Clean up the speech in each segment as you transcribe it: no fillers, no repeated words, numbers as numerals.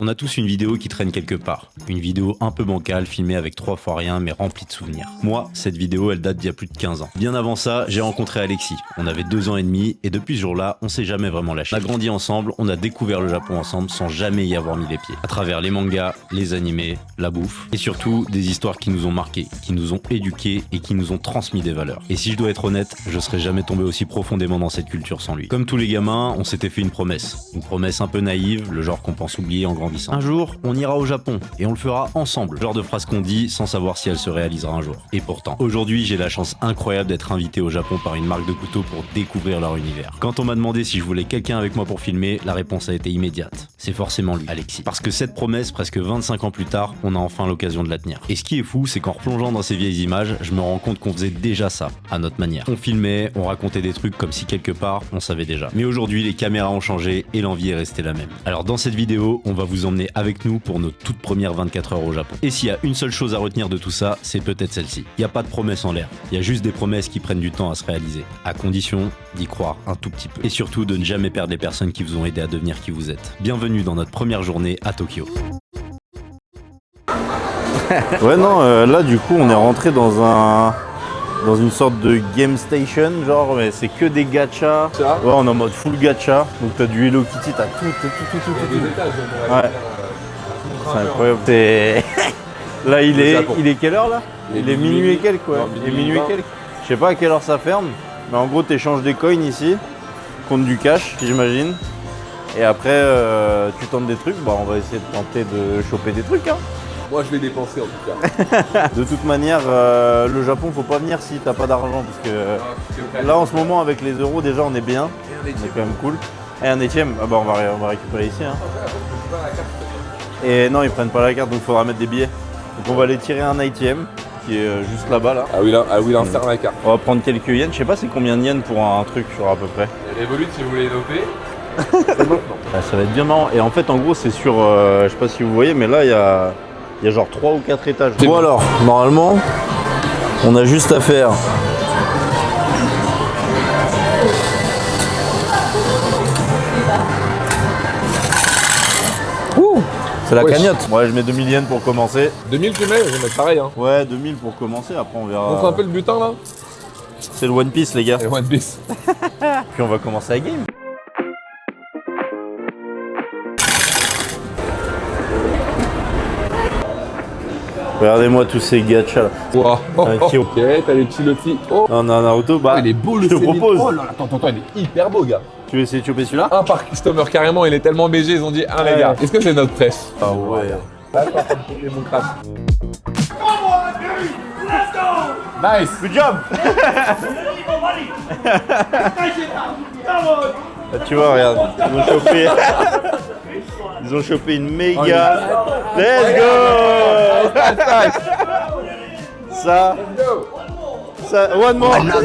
On a tous une vidéo qui traîne quelque part. Une vidéo un peu bancale, filmée avec 3 fois rien, mais remplie de souvenirs. Moi, cette vidéo, elle date d'il y a plus de 15 ans. Bien avant ça, j'ai rencontré Alexis. On avait 2 ans et demi, et depuis ce jour-là, on s'est jamais vraiment lâché. On a grandi ensemble, on a découvert le Japon ensemble sans jamais y avoir mis les pieds. À travers les mangas, les animés, la bouffe, et surtout des histoires qui nous ont marqués, qui nous ont éduqués et qui nous ont transmis des valeurs. Et si je dois être honnête, je serais jamais tombé aussi profondément dans cette culture sans lui. Comme tous les gamins, on s'était fait une promesse. Une promesse un peu naïve, le genre qu'on pense oublier en grandissant. Un jour, on ira au Japon et on le fera ensemble. Le genre de phrase qu'on dit sans savoir si elle se réalisera un jour. Et pourtant, aujourd'hui, j'ai la chance incroyable d'être invité au Japon par une marque de couteaux pour découvrir leur univers. Quand on m'a demandé si je voulais quelqu'un avec moi pour filmer, la réponse a été immédiate. C'est forcément lui, Alexis. Parce que cette promesse, presque 25 ans plus tard, on a enfin l'occasion de la tenir. Et ce qui est fou, c'est qu'en replongeant dans ces vieilles images, je me rends compte qu'on faisait déjà ça, à notre manière. On filmait, on racontait des trucs comme si quelque part, on savait déjà. Mais aujourd'hui, les caméras ont changé et l'envie est restée la même. Alors dans cette vidéo, on va vous emmener avec nous pour nos toutes premières 24 heures au Japon. Et s'il y a une seule chose à retenir de tout ça, c'est peut-être celle-ci. Il n'y a pas de promesses en l'air. Il y a juste des promesses qui prennent du temps à se réaliser. À condition d'y croire un tout petit peu. Et surtout de ne jamais perdre les personnes qui vous ont aidé à devenir qui vous êtes. Bienvenue dans notre première journée à Tokyo. Ouais non, là du coup on est rentré dans une sorte de game station, genre mais c'est que des gachas. Ouais, on est en mode full gacha, donc t'as du Hello Kitty, t'as tout. Ouais. C'est incroyable. Là il est quelle heure là? Il est minuit et quelques quoi. Il est minuit et quelques. Je sais pas à quelle heure ça ferme, mais en gros t'échanges des coins ici contre du cash, j'imagine. Et après tu tentes des trucs, bah on va essayer de tenter de choper des trucs hein. Moi je vais dépenser en tout cas. De toute manière, le Japon faut pas venir si t'as pas d'argent parce que là en ce moment avec les euros déjà on est bien, on est quand même cool. Et un étième, ah bah on va récupérer ici hein. Et non ils prennent pas la carte donc il faudra mettre des billets. Donc on va aller tirer un ATM qui est juste là-bas là. Ah oui là, insère la carte. On va prendre quelques yens, je sais pas c'est combien de yens pour un truc sur à peu près. Et Revolut si vous voulez les doper. C'est maintenant. Ah, ça va être bien marrant. Et en fait en gros c'est sur, je sais pas si vous voyez mais là il y a genre 3 ou 4 étages. Bon alors, normalement, on a juste à faire ouh, c'est la cagnotte. Ouais, je mets 2000 yens pour commencer. 2000 tu mets, je vais mettre pareil hein. Ouais, 2000 pour commencer, après on verra. Montre un peu le butin là. C'est le One Piece les gars. Et One Piece. Puis on va commencer la game. Regardez-moi tous ces gachas là. Wow. Ok, t'as les petits lotis. Oh. Non, Naruto, bah Il est beau le je te propose. Oh là là, attends, il est hyper beau gars. Tu veux essayer de choper celui-là? Un par customer carrément, il est tellement BG, ils ont dit les gars. Est-ce que c'est notre presse? Ah ouais. D'accord, mon crash. Nice. Good job. Ah, tu vois, regarde, ils ont chopé une méga. Let's go. Ça, one more. One more.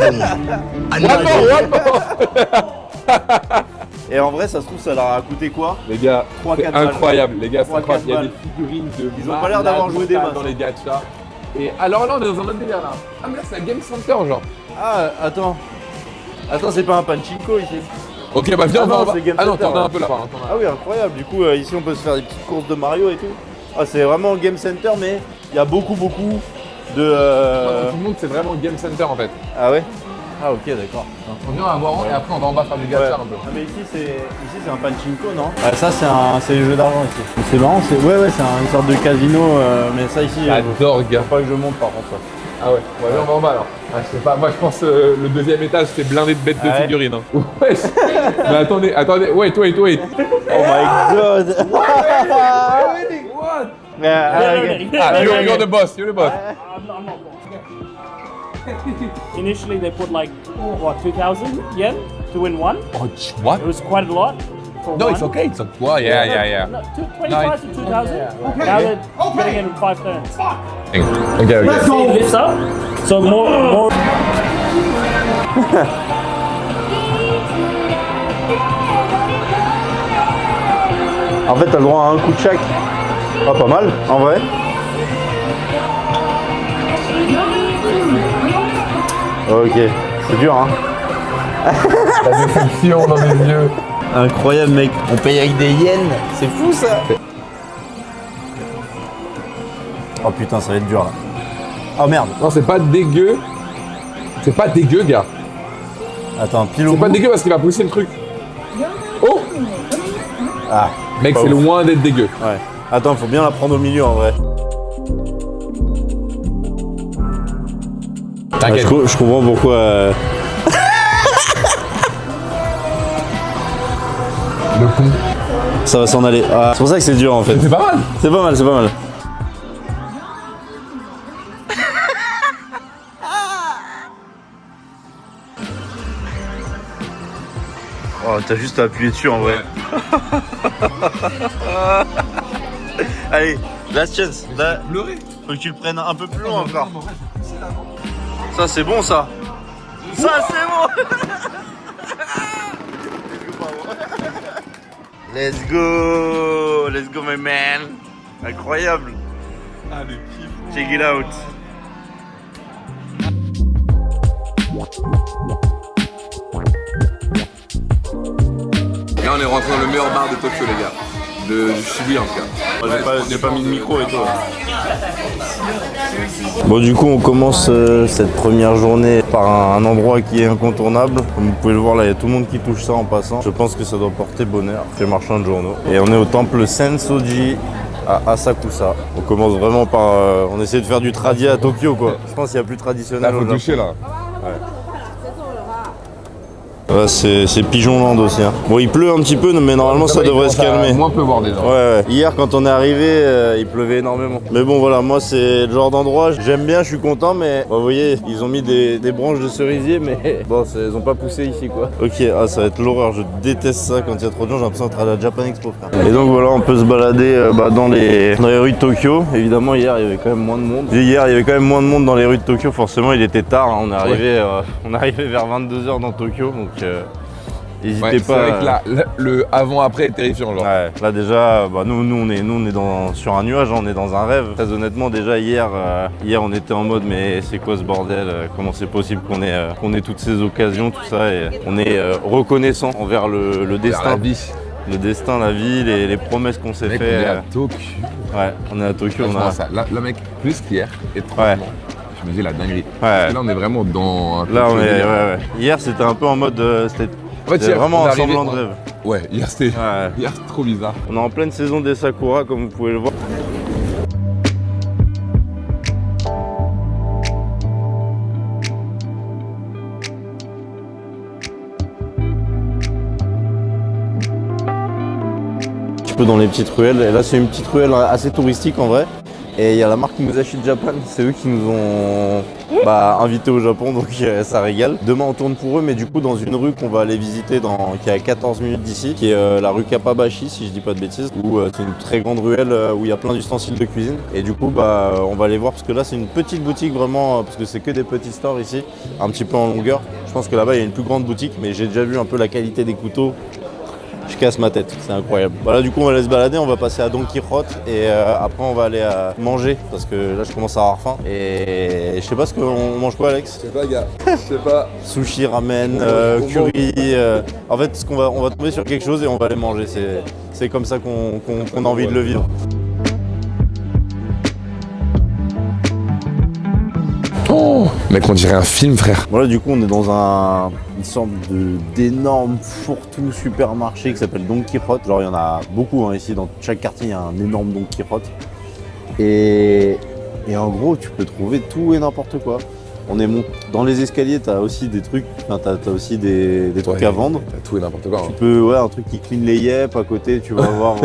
Et en vrai, ça se trouve, ça leur a coûté quoi? Les gars, 3-4 c'est balles. incroyable. Les gars, c'est 3-4 incroyable. Il y a des balles. figurines de. Ils ont pas l'air d'avoir joué des masses. dans les gachas. Et alors là, on est dans un autre délire là. Ah, mais là, c'est un Game Center, genre. Ah, attends, c'est pas un pachinko ici. Ok, bah viens, Ah on non, va. c'est Game Ah non, Center, t'en as un ouais. peu là-bas. Ah oui, incroyable. Du coup, ici, on peut se faire des petites courses de Mario et tout. Ah, c'est vraiment Game Center, mais il y a beaucoup de. Tout le monde, c'est vraiment Game Center en fait. Ah ouais? Ah ok, d'accord. On vient à voir et après, on va en bas faire du gacha un peu. Ah, mais ici c'est un pachinko, non? Ah, ça c'est les jeux d'argent ici. C'est marrant, c'est une sorte de casino, mais ça ici. J'adore, gars. Faut pas que je monte par contre. Ça. Ah ouais, viens, on va en bas alors. Ah, je sais pas, moi je pense le deuxième étage c'était blindé de bêtes de figurines. Hein. Ouais. Mais attendez, wait. Oh my god! What? You're the boss, you're the boss. I'm not boss. Initially, they put like, what, 2,000 yen to win one? Oh, what? It was quite a lot. For No, one. it's okay. It's okay. Well, yeah. No, 25 to 2,000. Now they're getting it in 5 turns. Okay. See, it lifts up. So more. En fait, t'as le droit à un coup de chaque. Ah, pas mal, en vrai. Ok, c'est dur hein. La déception dans mes yeux. Incroyable mec, on paye avec des yens, c'est fou ça. Oh putain, ça va être dur là. Oh merde. Non, c'est pas dégueu. C'est pas dégueu, gars. Attends, pile au C'est pas bout. dégueu parce qu'il va pousser le truc. Oh! Ah, Mec, pas c'est ouf. loin d'être dégueu. Ouais. Attends, faut bien la prendre au milieu en vrai. Ouais, T'inquiète. je comprends pourquoi. Le con. Ça va s'en aller. Ah, c'est pour ça que c'est dur en fait. C'est pas mal. C'est pas mal, c'est pas mal. Oh, t'as juste à appuyer dessus en vrai. Allez, last chance. Là, Pleurer. faut que tu le prennes un peu plus loin encore. Ça, c'est bon ça. Ça, c'est bon. Let's go. Let's go, my man. Incroyable. Ah, le kiff. Check it out. Là, on est rentré dans le meilleur bar de Tokyo, les gars. Du Shibuya, en tout cas. J'ai pas mis de micro et tout. Bon, du coup, on commence cette première journée par un endroit qui est incontournable. Comme vous pouvez le voir, là, il y a tout le monde qui touche ça en passant. Je pense que ça doit porter bonheur chez Marchand de Journaux. Et on est au temple Sensoji à Asakusa. On commence vraiment par... on essaie de faire du tradi à Tokyo, quoi. Je pense qu'il y a plus traditionnel Là, au faut Japon. toucher, là. Ouais, c'est Pigeonland aussi. Hein. Bon, il pleut un petit peu, mais normalement ça devrait se calmer. Moins pleuvoir déjà. Ouais. Hier, quand on est arrivé, il pleuvait énormément. Mais bon, voilà, moi, c'est le genre d'endroit, j'aime bien, je suis content, mais vous voyez, ils ont mis des branches de cerisier, mais bon, ils ont pas poussé ici, quoi. Ok, ah, ça va être l'horreur, je déteste ça quand il y a trop de gens, j'ai l'impression d'être à la Japan Expo, frère. Et donc, voilà, on peut se balader dans les rues de Tokyo. Évidemment, hier, il y avait quand même moins de monde. Hier, il y avait quand même moins de monde dans les rues de Tokyo, forcément, il était tard, hein. On est arrivé vers 22h dans Tokyo, donc n'hésitez Ouais, c'est pas. vrai que là, le avant-après est terrifiant, genre. Ouais, là déjà, nous on est sur un nuage, hein, on est dans un rêve. Très honnêtement, déjà hier on était en mode mais c'est quoi ce bordel? Comment c'est possible qu'on ait toutes ces occasions, tout ça, et on est reconnaissant envers le destin. La vie. Le destin, la vie, les promesses qu'on s'est Mec, fait. on est à Tokyo. Ouais, on est à Tokyo, on a. Ça. Là, mec, plus qu'hier, étrangement. Je me dis la dinguerie. Ouais. Là, on est vraiment dans un Là on Tokyo est. délire. Ouais. Hier c'était un peu en mode. C'était En fait, hier, vraiment on est un arrivé- semblant de rêve. Ouais, hier c'était. Ouais. Hier, c'est trop bizarre. On est en pleine saison des Sakura, comme vous pouvez le voir. Un petit peu dans les petites ruelles. Et là, c'est une petite ruelle assez touristique en vrai. Et il y a la marque Musashi Japan, c'est eux qui nous ont invités au Japon, donc ça régale. Demain on tourne pour eux, mais du coup dans une rue qu'on va aller visiter, qui est à 14 minutes d'ici, qui est la rue Kapabashi, si je dis pas de bêtises, où c'est une très grande ruelle où il y a plein d'ustensiles de cuisine. Et du coup on va aller voir, parce que là c'est une petite boutique vraiment, parce que c'est que des petits stores ici, un petit peu en longueur. Je pense que là-bas il y a une plus grande boutique, mais j'ai déjà vu un peu la qualité des couteaux. Je casse ma tête, c'est incroyable. Voilà, du coup on va aller se balader, on va passer à Don Quijote et après on va aller manger parce que là je commence à avoir faim. Et je sais pas ce qu'on mange quoi, Alex? Je sais pas, gars. Je sais pas. Sushi, ramen, curry. En fait, on va tomber sur quelque chose et on va aller manger. C'est comme ça qu'on a envie de le vivre. Oh, mec, on dirait un film, frère. Voilà, du coup on est dans une sorte d'énorme fourre-tout supermarché qui s'appelle Don Quijote. Genre il y en a beaucoup hein, ici, dans chaque quartier il y a un énorme Don Quijote. Et en gros tu peux trouver tout et n'importe quoi. Dans les escaliers, t'as aussi des trucs, t'as aussi des trucs à vendre. T'as tout et n'importe quoi. Tu peux, un truc qui clean les yep, à côté tu vas avoir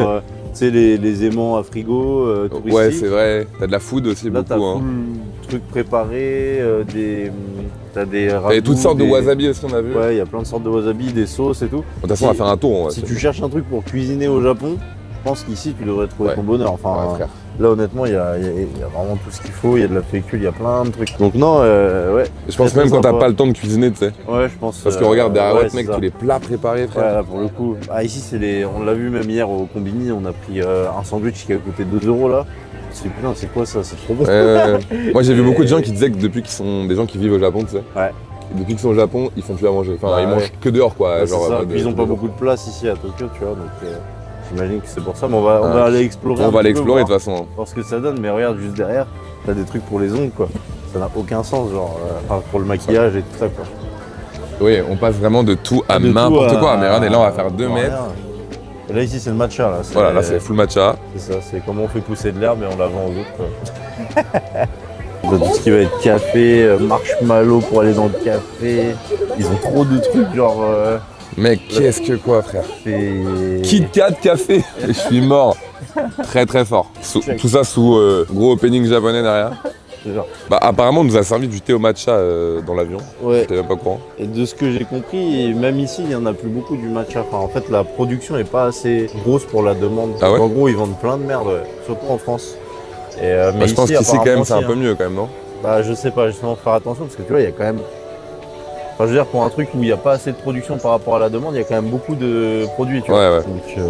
tu sais, les aimants à frigo touristiques. Ouais, c'est vrai. T'as de la food aussi, Là t'as beaucoup. Hein. full trucs préparés, t'as des Il y a ragoûts, toutes sortes de des- wasabi aussi, on a vu. Ouais, il y a plein de sortes de wasabi, des sauces et tout. De toute façon, on va faire un tour. Si tu cherches un truc pour cuisiner au Japon, je pense qu'ici tu devrais trouver Ouais. ton bonheur. Enfin, Ouais, frère. là honnêtement, il y a vraiment tout ce qu'il faut. Il y a de la fécule, il y a plein de trucs. Donc non, ouais. Je pense très même quand t'as sympa. pas le temps de cuisiner, tu sais. Ouais, je pense. Parce que regarde, derrière ouais, l'autre, mec, c'est ça. tous les plats préparés, Ouais, frère. là, pour le coup. Ah, ici, on l'a vu même hier au Combini, on a pris un sandwich qui a coûté 2 € là. Putain, c'est quoi ça? C'est trop bon. Moi, j'ai vu beaucoup de gens qui disaient que depuis qu'ils sont des gens qui vivent au Japon, tu sais. Ouais. Depuis qu'ils sont au Japon, ils font plus à manger. Enfin, Ouais, ils ouais. mangent que dehors, quoi. Ouais, genre, c'est ça. en mode, Puis ils ont pas dehors. beaucoup de place ici à Tokyo, tu vois. Donc, J'imagine que c'est pour ça, mais on va aller explorer. On va aller explorer de voir, toute façon. voir ce que ça donne, mais regarde juste derrière, t'as des trucs pour les ongles quoi. Ça n'a aucun sens, genre, enfin, pour le maquillage et tout ça quoi. Oui, on passe vraiment de tout à De tout n'importe à- quoi. Mais regardez, là on va faire 2 mètres. Et là ici c'est le matcha là. Voilà, là c'est full matcha. C'est ça, c'est comment on fait pousser de l'herbe et on la vend aux autres quoi. Tout ce qui va être café, marshmallow pour aller dans le café. Ils ont trop de trucs genre. Mec, qu'est-ce que quoi, frère? Et... Kit Kat café. Et je suis mort. Très très fort. Tout ça sous gros opening japonais derrière. Genre. Bah apparemment on nous a servi du thé au matcha dans l'avion. Ouais. J'étais même pas au courant. Et de ce que j'ai compris, même ici, il n'y en a plus beaucoup du matcha. Enfin, en fait, la production n'est pas assez grosse pour la demande. Ah ouais. En gros, ils vendent plein de merde, ouais. Surtout en France. Et, mais Bah, je pense qu'ici quand même c'est un apparemment, peu mieux quand même, non? Bah, je sais pas, justement, faire attention parce que tu vois, il y a quand même. Enfin, je veux dire, pour un truc où il n'y a pas assez de production par rapport à la demande, il y a quand même beaucoup de produits, tu vois. Ouais, ouais. Donc,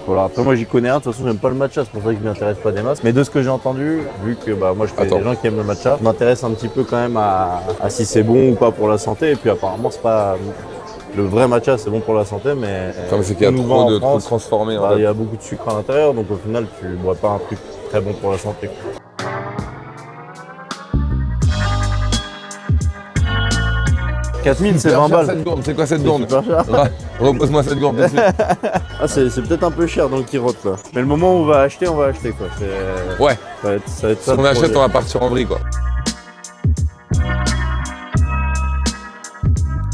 voilà. Après, moi, j'y connais un. De toute façon, j'aime pas le matcha, c'est pour ça que je m'y intéresse pas des masses. Mais de ce que j'ai entendu, vu que bah, moi, je connais des gens qui aiment le matcha, je m'intéresse un petit peu quand même à si c'est bon ou pas pour la santé. Et puis, apparemment, c'est pas. Le vrai matcha, c'est bon pour la santé, mais. Comme c'est qu'il y a on nous trop vend de en France, transformés. bah, il y a beaucoup de sucre à l'intérieur, donc au final, tu bois pas un truc très bon pour la santé. 4000, c'est 20 balles. Cette gourde, c'est quoi cette C'est gourde? super cher. Repose-moi cette gourde tout de suite. Ah, c'est peut-être un peu cher dans le Kirote là. Mais le moment où on va acheter quoi. Ouais. Ça va être ça. Si on le achète, projet. on va partir en vrille quoi.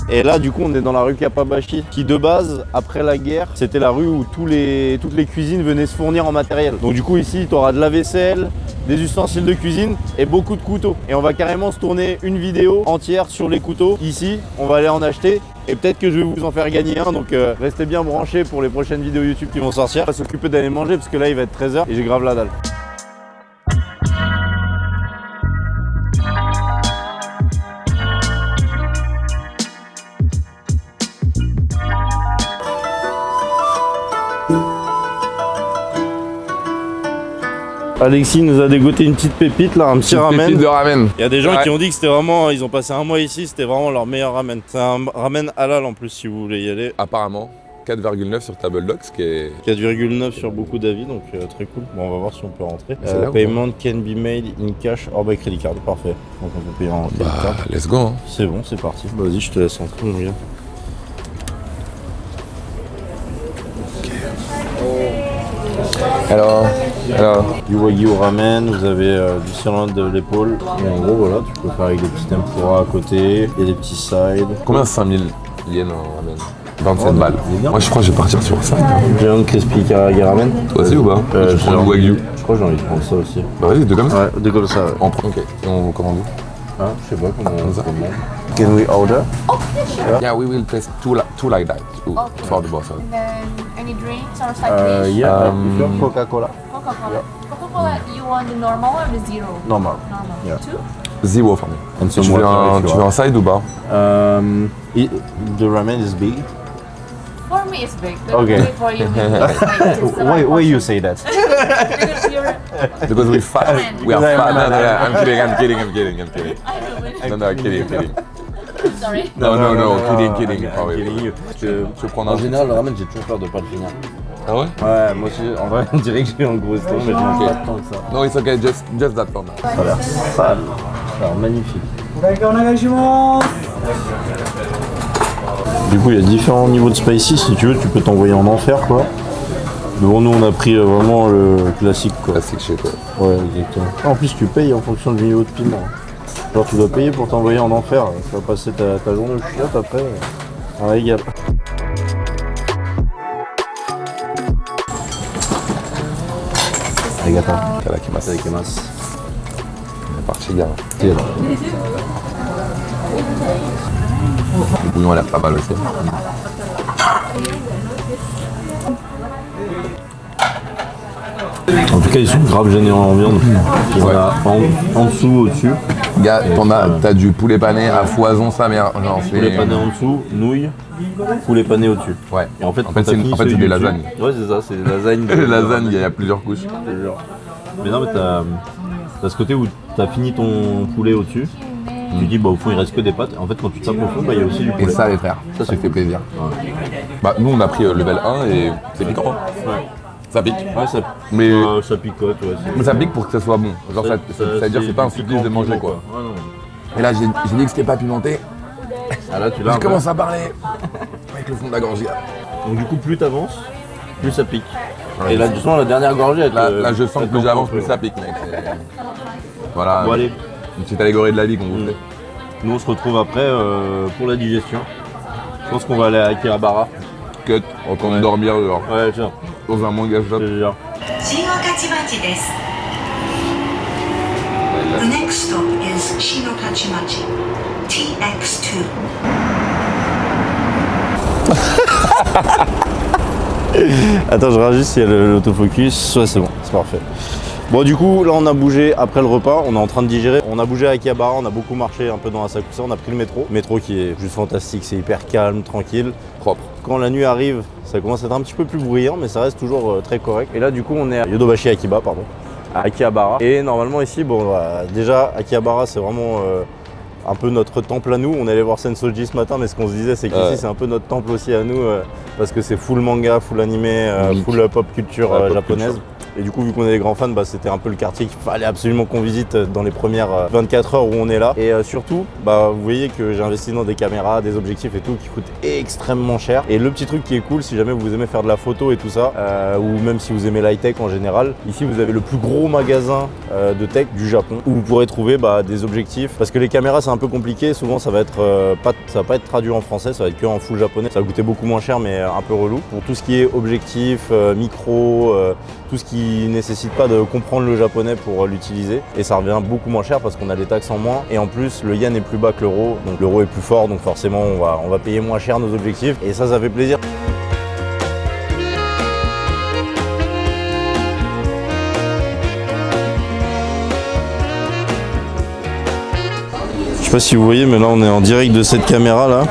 Et là, du coup, on est dans la rue Kapabashi, qui de base, après la guerre, c'était la rue où toutes les cuisines venaient se fournir en matériel. Donc du coup, ici, tu auras de la vaisselle, des ustensiles de cuisine et beaucoup de couteaux. Et on va carrément se tourner une vidéo entière sur les couteaux. Ici, on va aller en acheter. Et peut-être que je vais vous en faire gagner un, donc restez bien branchés pour les prochaines vidéos YouTube qui vont sortir. On va s'occuper d'aller manger parce que là, il va être 13h et j'ai grave la dalle. Alexis nous a dégoté une petite pépite là, un petit ramen. Pépite de ramen. Il y a des gens Ouais. qui ont dit que c'était vraiment, ils ont passé un mois ici, c'était vraiment leur meilleur ramen. C'est un ramen halal en plus si vous voulez y aller. Apparemment, 4,9 sur TableDoc, ce qui est... 4,9 sur beaucoup d'avis, donc très cool. Bon, on va voir si on peut rentrer. C'est là ou Payment can be made in cash or by credit card. Parfait. Donc on peut payer en credit Bah, card. let's go hein. C'est bon, c'est parti. Vas-y, je te laisse entrer, mon gars. Alors, Du wagyu au ramen, vous avez du sirloin de l'épaule. Et en gros, voilà, tu peux faire avec des petits tempura à côté. Il y a des petits sides. combien 5000 yens en ramen? 27 Oh, balles. il est bien. Moi je crois que je vais partir sur ça. Giant crispy karagi ramen. Toi aussi ou pas? Tu prends le wagyu. Je crois que j'ai envie de prendre ça aussi. Bah vas-y, deux comme ça. Ouais, deux comme ça, ouais. On prend, ok. Et on commande où? Ah, je sais pas comment on ça. commande. Can we order? Yeah, we will taste two like that. For the boss. And then any drinks or side dish? Yeah, Coca-Cola. Coca-Cola. Coca-Cola, you want the normal or the zero? Normal. Normal. Yeah. Two? Zero for me. And Tu some veux water un, if you tu veux want. un side ou pas? The ramen is big. For me, it's big. But Okay. maybe for you, maybe it's like just the right Why you portion. say that? Because you're... Because we're fat. We are Because fat. I'm No, no, no. fat. I'm kidding. I'm kidding. I'm kidding. I'm kidding. I know, No, no, kidding. sorry. No, no, no. Kidding. I'm Ah oui. kidding you. Tu veux prendre En un? général, le ramen, j'ai toujours peur de pas le finir. Ah ouais? Ouais, moi aussi, en vrai, on dirait que j'ai un gros estomac, mais je mange pas tant que ça. No, it's okay. Just that for now. Ça a l'air sale. Ça a l'air magnifique. Du coup, il y a différents niveaux de spicy. Si tu veux, tu peux t'envoyer en enfer, quoi. Mais bon, nous, on a pris vraiment le classique, quoi. Classique chez toi. Ouais, exactement. En plus, tu payes en fonction du niveau de piment. Genre, tu dois payer pour t'envoyer en enfer. Tu vas passer ta journée au chiotte après. Un régal. Arigato. Karakimasu. Arigato. On est parti, gars. C'est là. Le bouillon a l'air pas mal aussi. En tout cas, ils sont grave généreux en viande. Il y en a en dessous, au-dessus. Gars, t'as du poulet pané à foison sa mère. Genre, c'est... Poulet pané en dessous, nouilles, poulet pané au-dessus. Ouais. Et en fait, c'est celui des du lasagnes. dessus- Ouais, c'est ça, c'est des lasagnes. Lasagne, il y a plusieurs couches. Je te jure. Mais non, mais t'as ce côté où t'as fini ton poulet au-dessus. Tu dis, bah au fond, il reste que des pâtes. En fait, quand tu tapes au fond, bah il y a aussi du poulet. Et ça, les frères, ça fait plaisir. Bah, nous, on a pris level 1 et c'est piquant. Ça pique. Ouais, Mais, ça picote, ouais. mais ça pique pour que ça soit bon. Genre, ça veut dire que c'est pas un supplice de manger, quoi. Ouais, non. Et là, j'ai dit que c'était pas pimenté. Ah là, tu l'as. Je commence à parler avec le fond de la gorge. Donc du coup, plus t'avances, plus ça pique. Ouais. Et là, du coup, la dernière gorgée, avec Là, je sens que plus j'avance, plus ça pique, mec. Voilà. Bon, allez. Une petite allégorie de la vie qu'on vous fait. Nous, on se retrouve après pour la digestion. Je pense qu'on va aller à Akihabara. Cut, retourne dormir genre, Ouais, tiens, dans un manga shop. je te jure. 新御徒町です。The next stop is 新御徒町 TX2. Attends, je regarde juste s'il y a l'autofocus. Ouais, c'est bon, c'est parfait. Bon, du coup, là, on a bougé après le repas. On est en train de digérer. On a bougé à Akihabara. On a beaucoup marché un peu dans Asakusa. On a pris le métro. Métro qui est juste fantastique. C'est hyper calme, tranquille. Propre. Quand la nuit arrive, ça commence à être un petit peu plus bruyant, mais ça reste toujours très correct. Et là, du coup, on est à Yodobashi Akiba, pardon, à Akihabara. Et normalement, ici, bon, déjà, Akihabara, c'est vraiment un peu notre temple à nous. On allait voir Sensoji ce matin, mais ce qu'on se disait, c'est qu'ici, c'est un peu notre temple aussi à nous, parce que c'est full manga, full animé, full pop culture Ouais, pop japonaise. culture. Et du coup, vu qu'on est des grands fans, c'était un peu le quartier qu'il fallait absolument qu'on visite dans les premières 24 heures où on est là. Et surtout, vous voyez que j'ai investi dans des caméras, des objectifs et tout qui coûtent extrêmement cher. Et le petit truc qui est cool, si jamais vous aimez faire de la photo et tout ça, ou même si vous aimez l'high-tech en général, ici vous avez le plus gros magasin de tech du Japon où vous pourrez trouver des objectifs. Parce que les caméras, c'est un peu compliqué. Souvent, ça va pas être traduit en français, ça va être que en full japonais. Ça va coûter beaucoup moins cher, mais un peu relou. Pour tout ce qui est objectif, micro, tout ce qui nécessite pas de comprendre le japonais pour l'utiliser, et ça revient beaucoup moins cher parce qu'on a des taxes en moins, et en plus le yen est plus bas que l'euro, donc l'euro est plus fort, donc forcément on va payer moins cher nos objectifs, et ça fait plaisir. Je sais pas si vous voyez, mais là on est en direct de cette caméra là.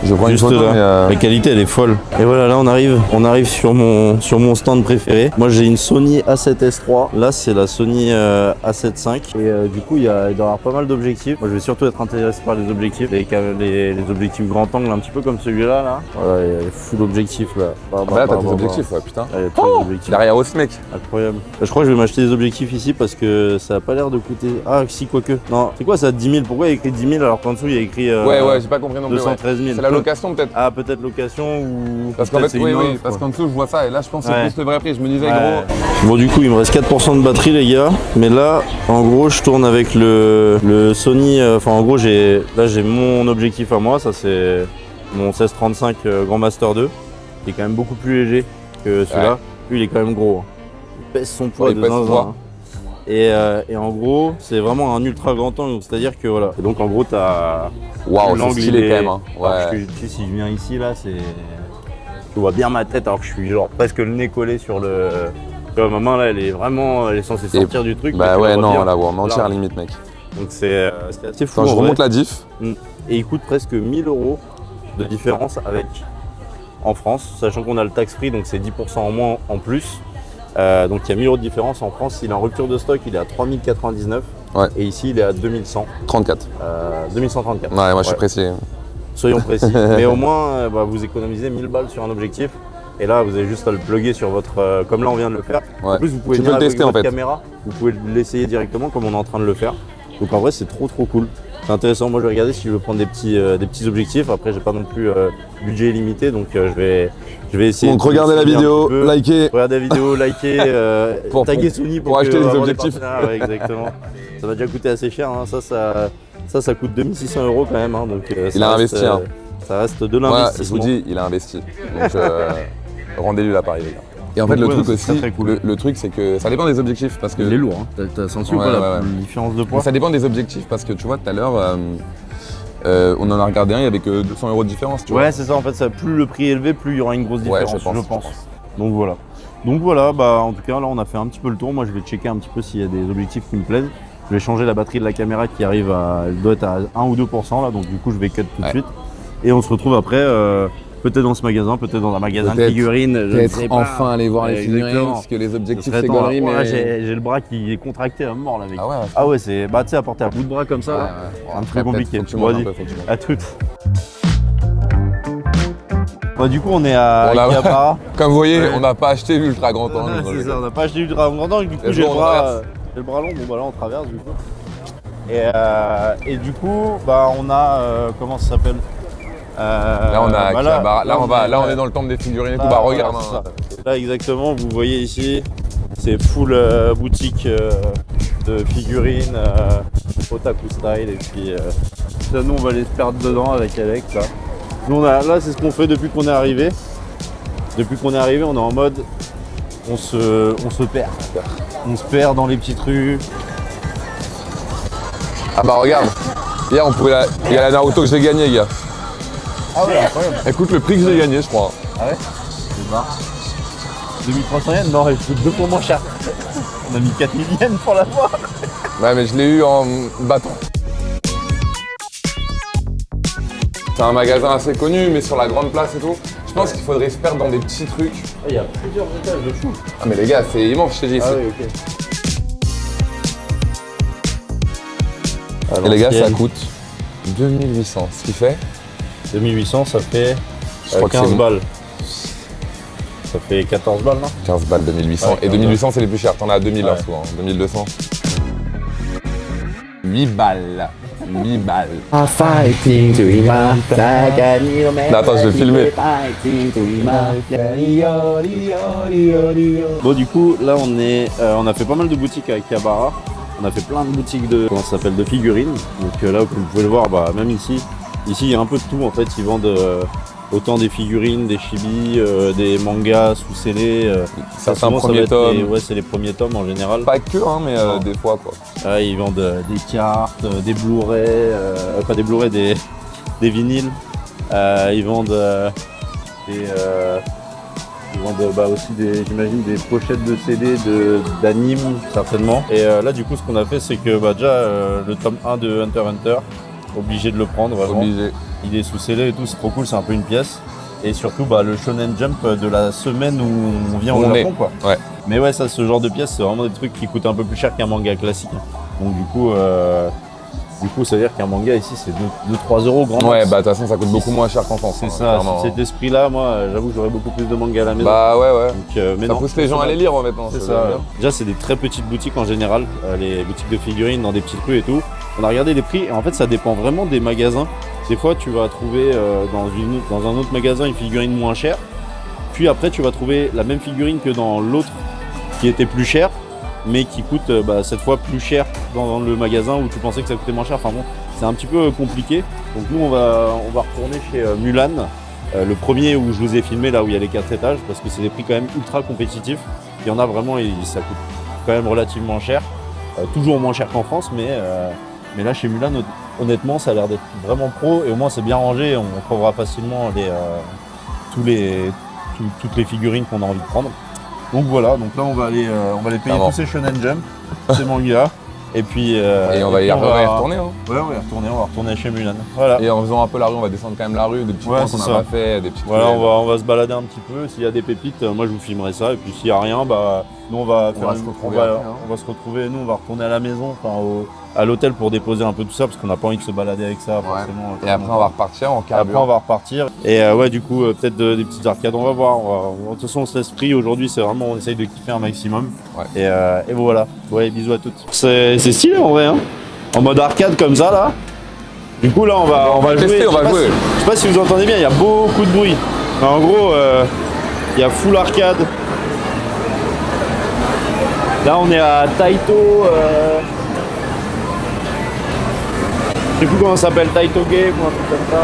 Je prends une Juste photo, là. mais La qualité elle est folle. Et voilà, là on arrive sur mon stand préféré. Moi j'ai une Sony A7S III. Là c'est la Sony A7 V. Et du coup il doit y avoir pas mal d'objectifs. Moi je vais surtout être intéressé par les objectifs. Les objectifs grand angle, un petit peu comme celui-là là. Voilà, il y a les full objectifs là. là, t'as tes objectifs, ouais, putain. Il y a tous les objectifs. Derrière aussi, mec. Incroyable. Je crois que je vais m'acheter des objectifs ici parce que ça a pas l'air de coûter. Ah si, quoique. Non, c'est quoi ça, 10 000? Pourquoi il y a écrit 10 000 alors qu'en dessous il y a écrit Ouais, j'ai pas compris non plus. 213 000. C'est la location peut-être. Ah, peut-être location ou. Parce qu'en peut-être fait, c'est oui, une oui, offre, parce quoi. qu'en dessous, je vois ça, et là, je pense que c'est Ouais. plus le vrai prix. Je me disais, Ouais. gros. Bon, du coup, il me reste 4% de batterie, les gars. Mais là, en gros, je tourne avec le Sony. Enfin, en gros, j'ai mon objectif à moi. Ça, c'est mon 1635 Grand Master 2, qui est quand même beaucoup plus léger que celui-là. Ouais. Lui, il est quand même gros. Il pèse son poids Ouais, il de pèse son zinzin. poids. Et en gros, c'est vraiment un ultra grand angle. C'est-à-dire que voilà. Et donc, en gros, t'as. Waouh, c'est l'angle, stylé il est- quand même. Hein. Alors Ouais. que, tu sais, si je viens ici, là, c'est. Tu vois bien ma tête alors que je suis genre presque le nez collé sur le. Tu vois, ma main là, elle est censée sortir du truc. mais Bah tu la ouais, vois non, bien. la voix en entière Là. limite, mec. Donc c'est assez fou. Quand je en vrai. remonte la diff, Et il coûte presque 1000 € de différence avec en France, sachant qu'on a le tax free, donc c'est 10% en moins en plus. Donc il y a 1000 € de différence en France. Il est en rupture de stock, il est à 3099. Ouais. Et ici il est à 2100. 34. 2134. Ouais, moi je suis Ouais. précis. Soyons précis. Mais au moins, vous économisez 1000 balles sur un objectif. Et là, vous avez juste à le plugger sur votre. Comme là, on vient de le faire. Ouais. En plus, vous pouvez Tu peux venir le avec tester, en votre fait. caméra. Vous pouvez l'essayer directement, comme on est en train de le faire. Donc en vrai, c'est trop cool. C'est intéressant. Moi, je vais regarder si je veux prendre des petits objectifs. Après, j'ai pas non plus budget illimité, donc je vais essayer. Donc de regardez la essayer un vidéo, petit peu. likez. Regardez la vidéo, likez, Pour- taguez Sony pour acheter les avoir des objectifs. partenaires. Ouais, exactement. Ça va déjà coûter assez cher. Hein. Ça coûte 2600 € quand même. Hein. Donc, Il a investi, hein. Ça reste de Ouais, l'investissement. je vous dis, il a investi. Donc rendez-lui l'appareil, les gars. Et en fait, Donc, le ouais, truc c'est aussi, très cool. le truc, c'est que ça dépend des objectifs. Parce que Il est lourd. Hein. T'as senti ou Ouais, pas la ouais. différence de poids? ça dépend des objectifs parce que tu vois, tout à l'heure, on en a regardé un, il y avait que 200 € de différence. Tu vois. Ouais, c'est ça. En fait, plus le prix est élevé, plus il y aura une grosse Ouais, différence, je pense. Donc voilà. En tout cas, là, on a fait un petit peu le tour. Moi, je vais checker un petit peu s'il y a des objectifs qui me plaisent. Je vais changer la batterie de la caméra qui arrive elle doit être à 1 ou 2% là, donc du coup, je vais cut tout de Ouais. suite. Et on se retrouve après, peut-être dans ce magasin, peut-être dans un magasin de Peut-être- figurines. Je ne Peut-être sais pas. enfin aller voir les figurines, Exactement. parce que les Ce objectifs serait c'est temps, là. gaulerie, Ouais, mais. j'ai le bras qui est contracté à mort là, mec. Ah ouais, Ah ouais, c'est. Bah, tu sais, à porter à bout de bras comme ça. ouais, là. ouais. Un peu compliqué. Faut que tu Bon, montes un vas-y. peu, faut que tu montes. À toutes. Bah du coup on est à On a- Akihabara. Comme vous voyez, Ouais. on n'a pas acheté l'ultra grand angle. Ouais, dans c'est le ça, cas. on n'a pas acheté du dragon grand angle, du coup Et j'ai bon, le on bras, traverse. j'ai le bras long, bon bah là on traverse du coup. Et du coup bah on a comment ça s'appelle Là, on a bah, Akihabara. Là, on ouais. est dans le temple des figurines et tout. Là, Bah, voilà, regarde. c'est hein. ça. Là exactement, vous voyez ici, c'est full boutique de figurines, otaku style et puis ça, nous on va les se perdre dedans avec Alex là. Nous là c'est ce qu'on fait depuis qu'on est arrivé. Depuis qu'on est arrivé, on est en mode on se perd. On se perd dans les petites rues. Ah bah regarde, hier il y a la Naruto que j'ai gagné, gars. Ah ouais, incroyable. Écoute le prix que j'ai gagné, je crois. Ah ouais C'est marrant. 2300 yens. Non, il coûte 2 fois moins cher. On a mis 4000 yens pour l'avoir. Ouais, mais je l'ai eu en bâton. C'est un magasin assez connu, mais sur la grande place et tout. Je pense qu'il faudrait se perdre dans des petits trucs. Il y a plusieurs étages de fou. Ah mais les gars, c'est immense, je te dis ici. Ah oui, ok. Et les gars, ça coûte 2800, ce qui fait 2800, ça fait Je crois que 15 c'est- balles. Ça fait 14 balles, non 15 balles 2800. Ouais, Et 2800, c'est les plus chers. T'en as à 2000 hein, Ouais. souvent. 2200. 8 balles. 8 balles. Are fighting to Ima, Non, attends, je vais filmer. fighting to Ima. Bon, du coup, là, on a fait pas mal de boutiques à Akihabara. On a fait plein de boutiques comment ça s'appelle, de figurines. Donc là, comme vous pouvez le voir, bah, même ici, il y a un peu de tout en fait. Ils vendent autant des figurines, des chibi, des mangas sous-scellés. Certains souvent, ça va premiers être tomes. ouais, c'est les premiers tomes en général. Pas que, hein, mais Non. des fois quoi. Ils vendent des cartes, des Blu-ray, pas des Blu-ray, des vinyles. Ils vendent ils vendent aussi j'imagine des pochettes de CD d'animes certainement. Et là du coup ce qu'on a fait c'est que déjà le tome 1 de Hunter x Hunter, obligé de le prendre vraiment. Obligé. Il est sous scellé et tout, c'est trop cool, c'est un peu une pièce. Et surtout le Shonen Jump de la semaine où on vient au On Japon est. quoi. Ouais. Mais ouais, ça, ce genre de pièces, c'est vraiment des trucs qui coûtent un peu plus cher qu'un manga classique. Donc du coup, ça veut dire qu'un manga ici, c'est 2-3 euros grand max. Ouais, bah de toute façon, ça coûte beaucoup moins cher qu'en France. c'est hein, ça. clairement, Si hein. cet esprit-là, moi, j'avoue que j'aurais beaucoup plus de mangas à la maison. Bah ouais, ouais. Donc, mais Ça non, pousse les gens à les lire maintenant. C'est veut ça. dire. Déjà, c'est des très petites boutiques en général, les boutiques de figurines dans des petites rues et tout. On a regardé les prix et en fait, ça dépend vraiment des magasins. Des fois, tu vas trouver dans un autre magasin une figurine moins chère. Puis après, tu vas trouver la même figurine que dans l'autre qui était plus chère, mais qui coûte cette fois plus cher dans le magasin où tu pensais que ça coûtait moins cher. Enfin bon, c'est un petit peu compliqué. Donc nous, on va retourner chez Mulan, le premier où je vous ai filmé, là où il y a les 4 étages, parce que c'est des prix quand même ultra compétitifs. Il y en a vraiment, et ça coûte quand même relativement cher. Toujours moins cher qu'en France, mais là chez Mulan, honnêtement, ça a l'air d'être vraiment pro, et au moins c'est bien rangé, on trouvera facilement toutes les figurines qu'on a envie de prendre. Donc voilà, donc là on va aller payer Clairement. tous ces Shonen Jump, ces mangas, et puis Et on va y retourner. Hein. Ouais, on va retourner chez Mulan. Voilà. Et en faisant un peu la rue, on va descendre quand même la rue, des petits Ouais, points c'est qu'on ça. n'a pas fait, des petites Voilà, ruelles. on va se balader un petit peu. S'il y a des pépites, moi je vous filmerai ça. Et puis s'il n'y a rien, nous on va va se retrouver après, hein. on va se retrouver. Nous on va retourner à la maison, à l'hôtel pour déposer un peu tout ça parce qu'on n'a pas envie de se balader avec ça forcément. Et après, on va repartir en Et après on carburant. va repartir. Et ouais, du coup peut-être des petites arcades. On va voir. De toute façon on se laisse pris. Aujourd'hui c'est vraiment on essaye de kiffer un maximum. Ouais. Et voilà. Ouais, bisous à toutes. C'est stylé en vrai. Hein, en mode arcade comme ça là. Du coup là on va Tester, jouer. on va Je sais pas jouer. je sais pas si vous entendez bien, il y a beaucoup de bruit. En gros, il y a full arcade. Là, on est à Taito. Je sais plus comment ça s'appelle, Taito Game ou un truc comme ça.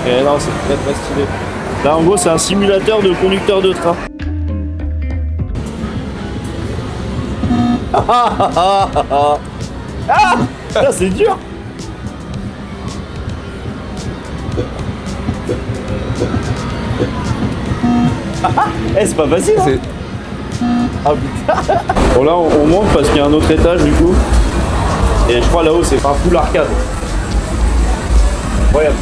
Et non, c'est très très stylé. Là, en gros, c'est un simulateur de conducteur de train. Ah, ça, c'est dur. Eh, c'est pas facile, hein. C'est- Ah putain. Bon là on monte parce qu'il y a un autre étage du coup. Et je crois là-haut c'est pas full arcade. Incroyable.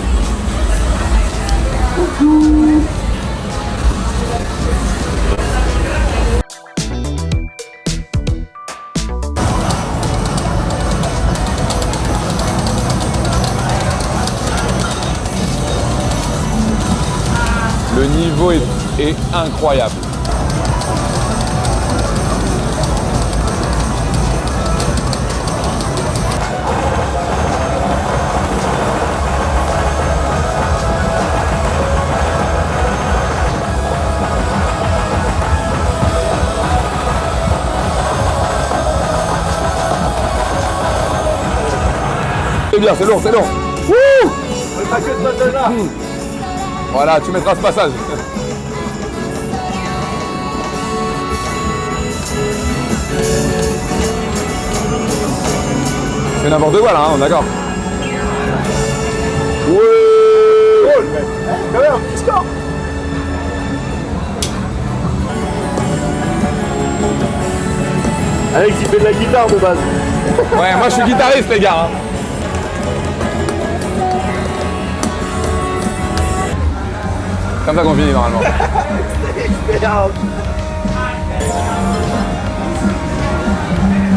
est incroyable. C'est bien, c'est lourd, c'est lourd. Wouh! Voilà, tu mettras ce passage. C'est n'importe quoi là, hein, d'accord. Alex, il fait de la guitare de base. Ouais, moi je suis guitariste les gars. Hein. Comme ça qu'on finit normalement.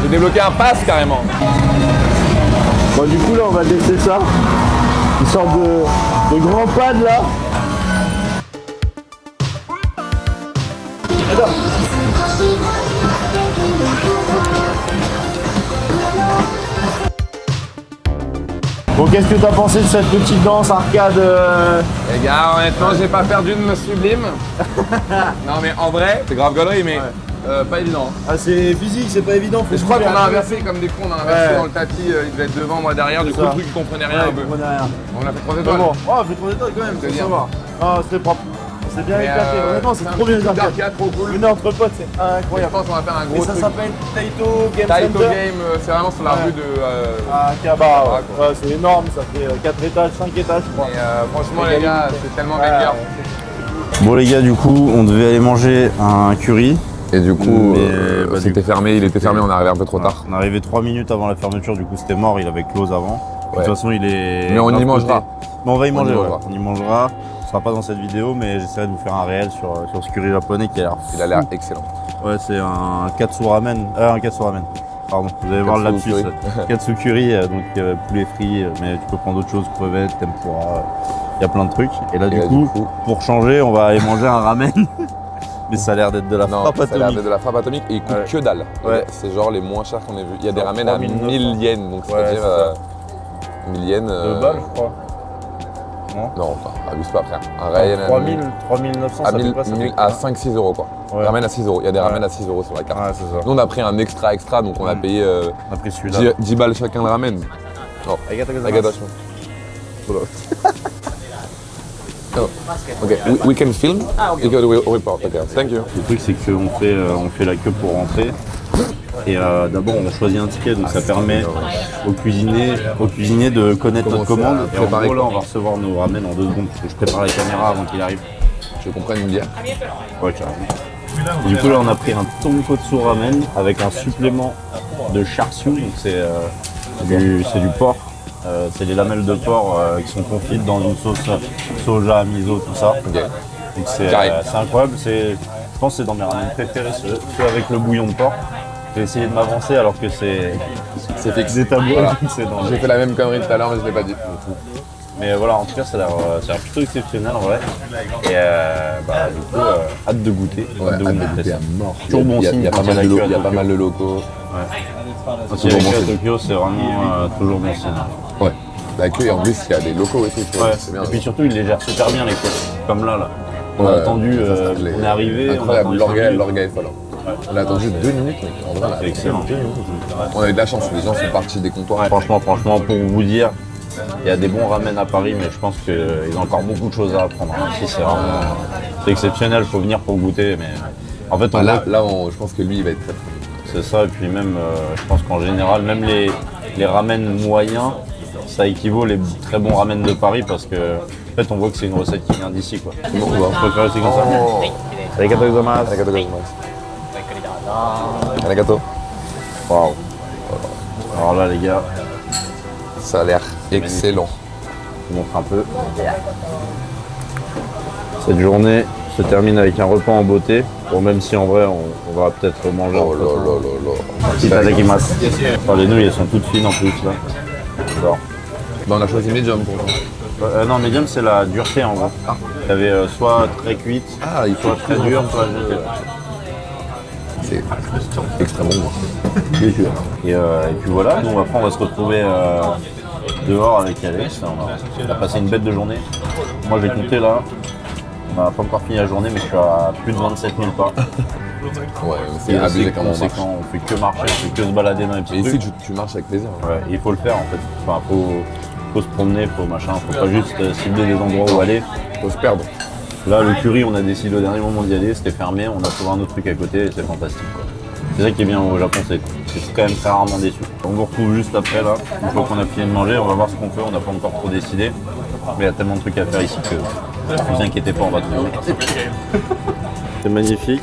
J'ai débloqué un pass carrément. Bon, du coup, là, on va laisser ça. Une sorte de grand pad là. Attends. Bon, qu'est-ce que t'as pensé de cette petite danse arcade Les gars, honnêtement, j'ai pas perdu de me sublime. Non mais en vrai, c'est grave galerie, mais pas évident. Ah, c'est physique, c'est pas évident. Et je crois qu'on a inversé comme des cons, on a inversé dans le tapis, il devait être devant, moi derrière, du coup le truc il comprenait rien un peu. On a fait 3 étoiles. Bon, oh, on fait 3 étoiles quand même, c'est ça va. Ah, c'est propre. C'est bien éclaté, honnêtement, c'est trop bien éclaté. Trop cool. Une entre potes, c'est incroyable. Je pense qu'on va faire un Et gros ça truc. s'appelle Taito Game Taito Center. Game, c'est vraiment sur la rue de... Ah, Kaba, ouais, c'est énorme, ça fait 4 étages, 5 étages, je crois. Et franchement les gars, c'est tellement banger. Bon les gars, du coup, on devait aller manger un curry. Et du coup, bah, c'était fermé, il était fermé, on est arrivé un peu trop tard. On est arrivé 3 minutes avant la fermeture, du coup c'était mort, il avait close avant. De toute façon, il est... Mais on y mangera. Mais on va y manger, mangera. on y mangera. Ce sera pas dans cette vidéo, mais j'essaierai de vous faire un réel sur ce curry japonais qui a l'air... Il a l'air excellent. Ouais, c'est un katsu ramen. Un katsu ramen. Pardon, vous allez voir le lapsus. curry. Katsu curry, donc poulet frit, mais tu peux prendre d'autres choses, crevettes, tempura, il y a plein de trucs. Et là, du coup, pour changer, on va aller manger un ramen. Mais ça a l'air d'être de la frappe ça a l'air atomique. d'être de la frappe atomique et il coûte que dalle. Ouais. C'est genre les moins chers qu'on ait vu. Il y a des Genre ramen à 3900. 1000 yens, donc Ouais, c'est-à-dire 1000 yens. 2 balles, je crois. Non, enfin, abuse pas frère. Un ramen 3900, à ça 1000 fait pas, ça fait à 5-6 euros quoi. Ouais. Ramen à 6 euros. Il y a des ramen à 6 euros sur la carte. Ouais, c'est ça. Nous on a pris un extra, donc on a payé On a pris celui-là. 10 balles chacun le ramen. Oh, Arigato. Oh. Ok, we can film? You can report, ok, thank you. Le truc, c'est qu'on fait la queue pour rentrer. Et d'abord, on a choisi un ticket, donc ça permet aux cuisiniers de connaître notre commande. Et en préparer, gros, là, quoi. on va recevoir nos ramen en 2 secondes, parce que je prépare la caméra avant qu'il arrive. Je comprends une bière. Ouais, carrément. Et du coup, là, on a pris un tonkotsu ramen avec un supplément de char-siu, donc c'est du porc. C'est des lamelles de porc qui sont confites dans une sauce soja, miso, tout ça. Ok. Donc c'est incroyable. Je pense que c'est dans mes ramen préférés, ceux avec le bouillon de porc. J'ai essayé de m'avancer alors que c'est fixe. des tabous. Voilà. J'ai fait la même connerie tout à l'heure, mais je l'ai pas dit. Mais voilà, en tout cas, ça a l'air plutôt exceptionnel en vrai. Et du coup, hâte de goûter. Hâte de goûter à mort. Toujours bon signe. Il y a pas mal de locaux. Quand il y a la queue à Tokyo, c'est vraiment toujours bon signe. Ouais. La queue, et en plus, il y a des locaux et tout. Ouais. C'est bien. Et puis surtout, ils les gèrent super bien les queues. Comme là. On a Ouais, attendu, ça, on est arrivé. Incroyable, on a attendu 5 minutes. l'orga est folle. On a attendu 2 minutes, mais en vrai, on a C'est excellent. 2 minutes. On a eu de la chance, les gens sont partis des comptoirs. Franchement, pour vous dire, il y a des bons ramen à Paris, mais je pense qu'ils ont encore beaucoup de choses à apprendre. Ici, c'est exceptionnel, il faut venir pour goûter. Mais en fait, Je pense que lui, il va être très très c'est ça. Et puis même, je pense qu'en général, même les ramen moyens, ça équivaut les très bons ramen de Paris parce que en fait, on voit que c'est une recette qui vient d'ici, quoi. bon. Je préfère rester comme ça. Arigato gozaimasu. Arigato gozaimasu. Arigato. Waouh. Alors là, les gars, Ça a l'air excellent. je vous montre un peu. Cette journée se termine avec un repas en beauté. Bon, même si en vrai, on va peut-être manger Oh un là là là là. Itadakimasu. Alors, les nouilles, elles sont toutes fines en plus, là. Alors, Bah, on a choisi medium pour toi. non, medium, c'est la dureté en gros. T'avais soit très cuite, soit très dure, soit C'est extrêmement bon. bien sûr. Et puis voilà, donc après on va se retrouver dehors avec Alex. On a passé une bête de journée. Moi j'ai compté là, on n'a pas encore fini la journée mais je suis à plus de 27 000 pas. Ouais, c'est abusé quand on marche. On fait que marcher, on fait que se balader dans les petits Et ici, trucs. tu marches avec plaisir. Ouais, il faut le faire en fait. Enfin, faut se promener, faut pas juste cibler des endroits où aller. Faut se perdre. Là, le curry, on a décidé au dernier moment d'y aller, c'était fermé, on a trouvé un autre truc à côté et c'est fantastique. Quoi. C'est ça qui est bien au Japon, c'est quand même très rarement déçu. On vous retrouve juste après là, une fois qu'on a fini de manger, on va voir ce qu'on fait, on n'a pas encore trop décidé. Mais il y a tellement de trucs à faire ici que ne vous inquiétez pas, on va trouver. C'est magnifique.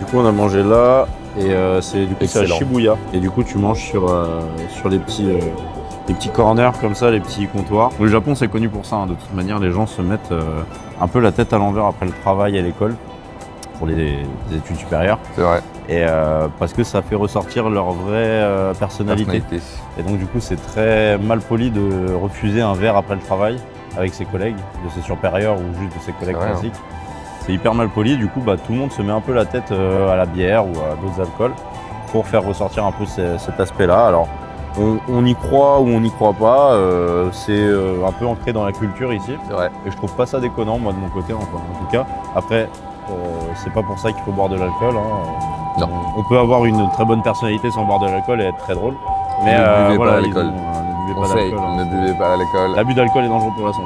Du coup, on a mangé là et c'est à Shibuya. Et du coup, tu manges sur les petits corners comme ça, les petits comptoirs. Le Japon, c'est connu pour ça. Hein. De toute manière, les gens se mettent un peu la tête à l'envers après le travail à l'école pour les études supérieures. C'est vrai. Et parce que ça fait ressortir leur vraie personnalité. Et donc, du coup, c'est très mal poli de refuser un verre après le travail avec ses collègues, de ses supérieurs ou juste de ses collègues classiques. C'est hyper mal poli, du coup tout le monde se met un peu la tête à la bière ou à d'autres alcools pour faire ressortir un peu cet aspect-là. Alors on y croit ou on n'y croit pas, c'est un peu ancré dans la culture ici. C'est vrai. Et je trouve pas ça déconnant moi de mon côté en tout cas. Après c'est pas pour ça qu'il faut boire de l'alcool. Hein. Non. On peut avoir une très bonne personnalité sans boire de l'alcool et être très drôle. Mais ne buvez voilà, pas à l'école. ne buvez pas Conseil, d'alcool. ne buvez pas à l'école. L'abus d'alcool est dangereux pour la santé.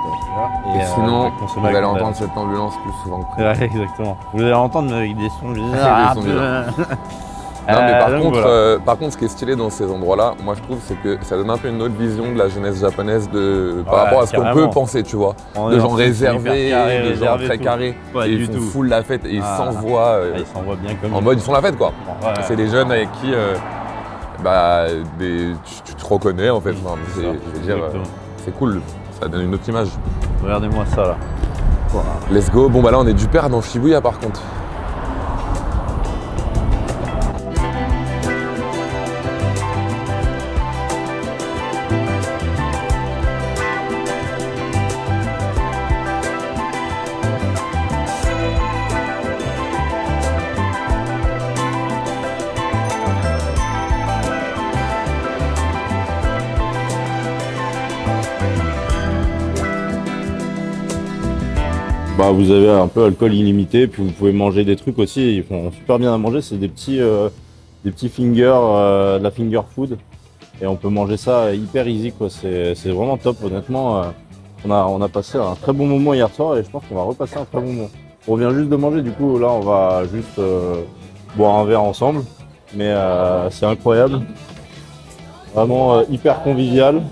Et sinon, consommer vous avec allez modération. entendre cette ambulance plus souvent que prévu. Ouais, exactement. Vous allez entendre mais avec des sons. Des sons violents. Non, mais par donc contre, voilà. par contre, ce qui est stylé dans ces endroits-là, moi je trouve, c'est que ça donne un peu une autre vision de la jeunesse japonaise par Ouais, rapport à ce qu'on carrément. peut penser, tu vois. On De est gens en fait réservés, hyper carré, de gens réservé, très tout. carrés. Pas Et ils du font tout. full la fête et ils Ah. s'envoient Ils s'envoient bien comme en mode ils font la fête quoi. Ouais. C'est des jeunes avec qui tu te reconnais en fait. Enfin, je veux dire, Exactement. c'est cool, ça donne une autre image. Regardez-moi ça là. Voilà. Let's go. Bon bah là on est du père dans Shibuya par contre. Bah vous avez un peu alcool illimité, puis vous pouvez manger des trucs aussi, ils font super bien à manger, c'est des petits fingers, de la finger food. Et on peut manger ça hyper easy quoi, c'est vraiment top honnêtement. On a passé un très bon moment hier soir et je pense qu'on va repasser un très bon moment. On vient juste de manger, du coup là on va juste boire un verre ensemble. Mais c'est incroyable. Vraiment hyper convivial.